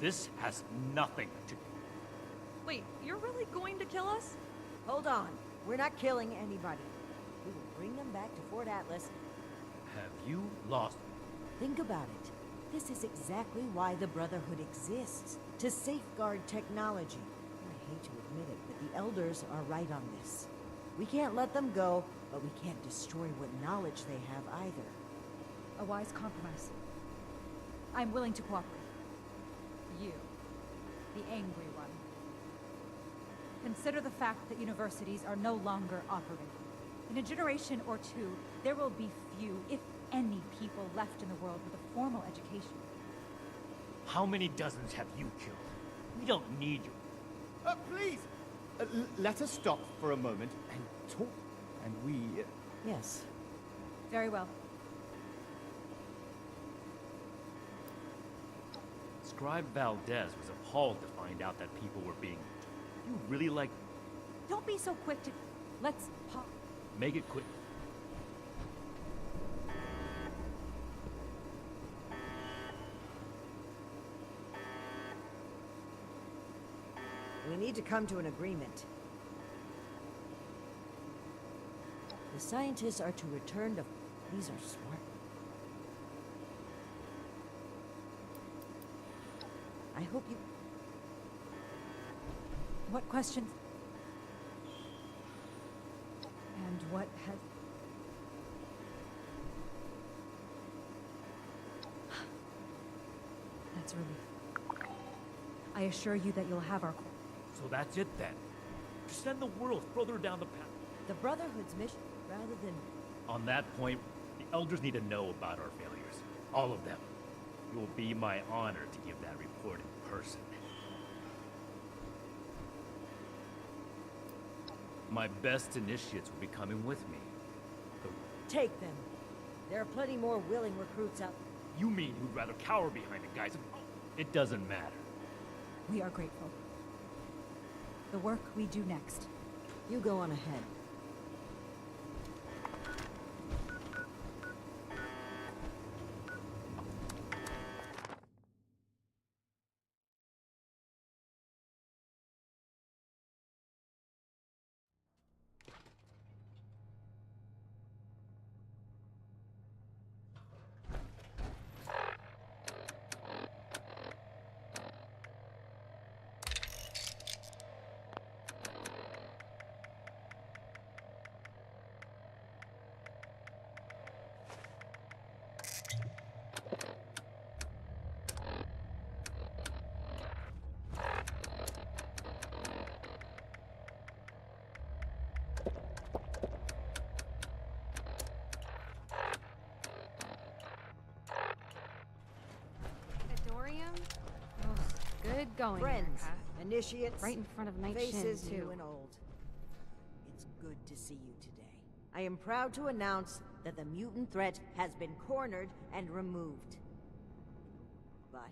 This has nothing to do. Wait, you're really going to kill us? Hold on. We're not killing anybody. We will bring them back to Fort Atlas. Have you lost? Think about it. This is exactly why the Brotherhood exists. To safeguard technology. I hate to admit it, but the Elders are right on this. We can't let them go, but we can't destroy what knowledge they have either. A wise compromise. I'm willing to cooperate. You, the angry one. Consider the fact that universities are no longer operating. In a generation or two, there will be few, if any, people left in the world with a formal education. How many dozens have you killed? We don't need you. Please! Let us stop for a moment and talk. And we... Yes. Very well. Scribe Valdez was appalled to find out that people were being... You really like... Don't be so quick to... Let's pause. Make it quick. We need to come to an agreement. The scientists are to return to... These are smart. I hope you... What questions? And what has... That's relief. I assure you that you'll have our... So that's it then. Just send the world further down the path. The Brotherhood's mission, rather than... On that point, the Elders need to know about our failures. All of them. It will be my honor to give that report in person. My best initiates will be coming with me. Take them. There are plenty more willing recruits out... You mean you'd rather cower behind the guys? It doesn't matter. We are grateful. The work we do next. You go on ahead. Good going, Friends, Erica. initiates, Right in front of Night faces Shin, too. new and old. It's good to see you today. I am proud to announce that the mutant threat has been cornered and removed. But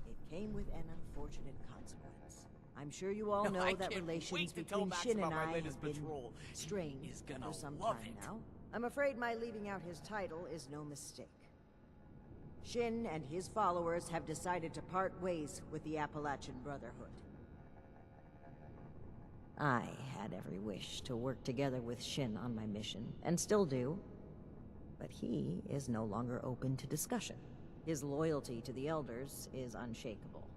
it came with an unfortunate consequence. I'm sure you all know that relations between Shin and I have been strained for some time now. I'm afraid my leaving out his title is no mistake. Shin and his followers have decided to part ways with the Appalachian Brotherhood. I had every wish to work together with Shin on my mission, and still do. But he is no longer open to discussion. His loyalty to the Elders is unshakable.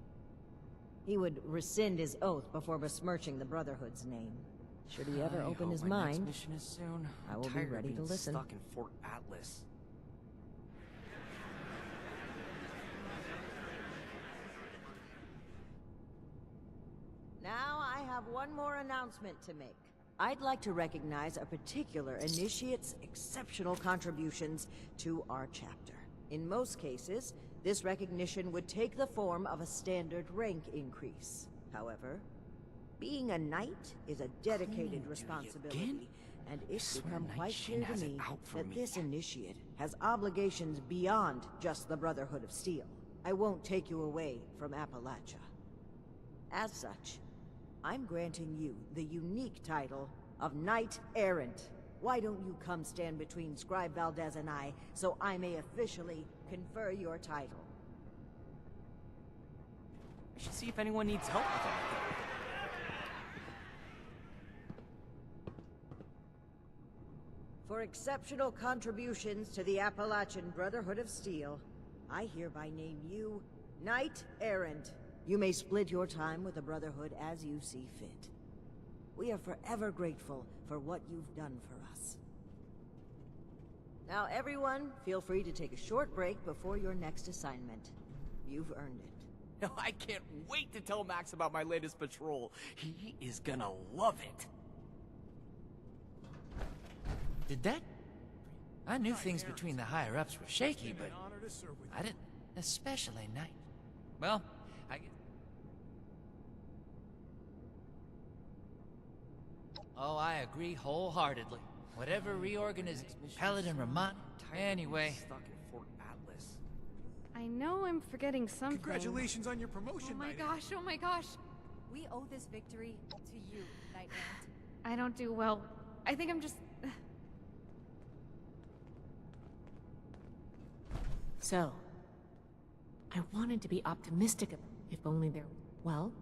He would rescind his oath before besmirching the Brotherhood's name. Should he ever open his mind, next mission is soon. I will be Tired of ready to being listen. Stuck in Fort Atlas. Now I have one more announcement to make. I'd like to recognize a particular initiate's exceptional contributions to our chapter. In most cases, this recognition would take the form of a standard rank increase. However, being a knight is a dedicated responsibility, and it's become quite clear to me that this initiate has obligations beyond just the Brotherhood of Steel. I won't take you away from Appalachia. As such, I'm granting you the unique title of Knight Errant. Why don't you come stand between Scribe Valdez and I, so I may officially confer your title? I should see if anyone needs help with anything. For exceptional contributions to the Appalachian Brotherhood of Steel, I hereby name you Knight Errant. You may split your time with the Brotherhood as you see fit. We are forever grateful for what you've done for us. Now everyone, feel free to take a short break before your next assignment. You've earned it. I can't wait to tell Max about my latest patrol. He is gonna love it. Did that? I knew things between the higher-ups were shaky, but I didn't especially Knight. Well, Oh, I agree wholeheartedly. Whatever reorganization, Paladin Rahman. Anyway. Stuck in Fort Atlas. I know I'm forgetting something. Congratulations on your promotion, Oh my Knight. gosh, oh my gosh. We owe this victory to you, Knight Errant. I don't do well. I think I'm just... So, I wanted to be optimistic, if only there... Well,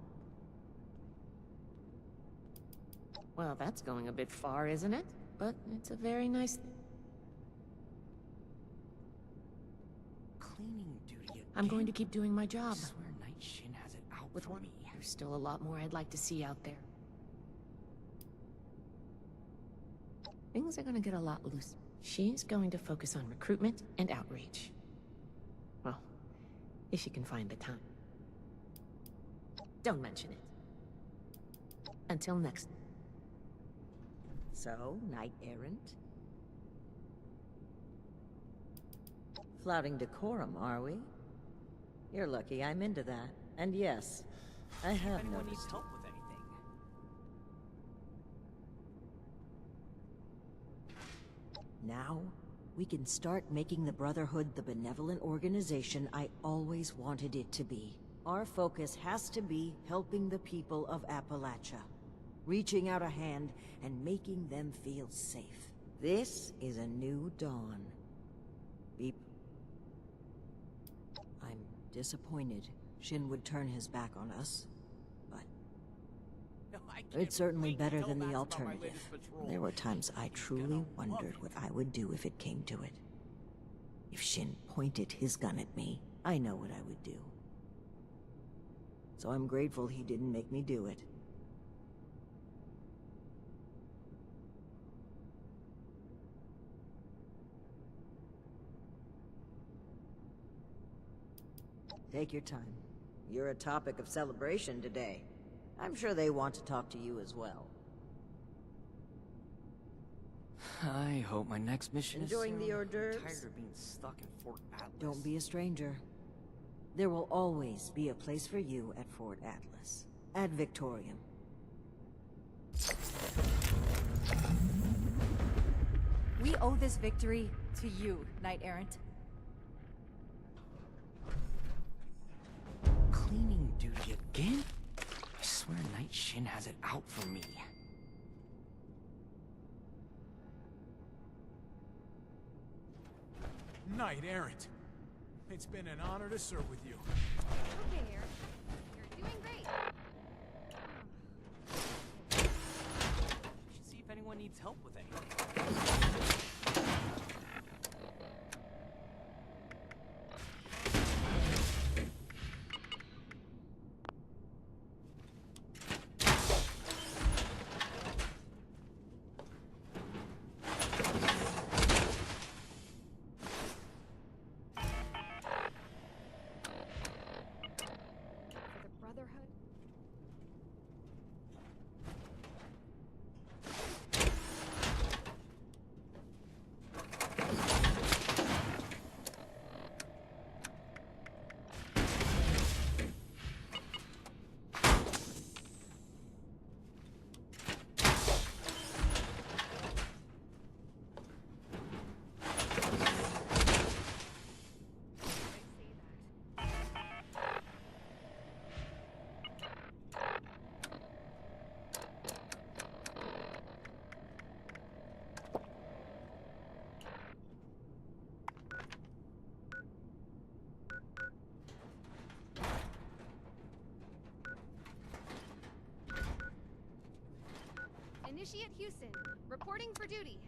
that's going a bit far, isn't it? But it's a very nice... Cleaning duty again? I'm going to keep doing my job. I swear Night Shin has it out With for one, me. there's still a lot more I'd like to see out there. Things are gonna get a lot looser. She's going to focus on recruitment and outreach. Well, if she can find the time. Don't mention it. Until next. So, Knight Errant? Flouting decorum, are we? You're lucky I'm into that. And yes, I have If anyone noticed. needs help with anything. Now, we can start making the Brotherhood the benevolent organization I always wanted it to be. Our focus has to be helping the people of Appalachia. Reaching out a hand and making them feel safe. This is a new dawn. I'm disappointed Shin would turn his back on us, but it's certainly better than the alternative. There were times I truly wondered what I would do if it came to it. If Shin pointed his gun at me, I know what I would do. So I'm grateful he didn't make me do it. Take your time. You're a topic of celebration today. I'm sure they want to talk to you as well. I hope my next mission Enjoying is the soon. hors d'oeuvres? I'm tired of being stuck in Fort Atlas. Don't be a stranger. There will always be a place for you at Fort Atlas. Ad Victoriam. We owe this victory to you, Knight Errant. Cleaning duty again? I swear Night Shin has it out for me. Knight Errant. It's been an honor to serve with you. Okay, Eric. You're doing great. Should see if anyone needs help with anything. For the Brotherhood? Initiate Houston, reporting for duty.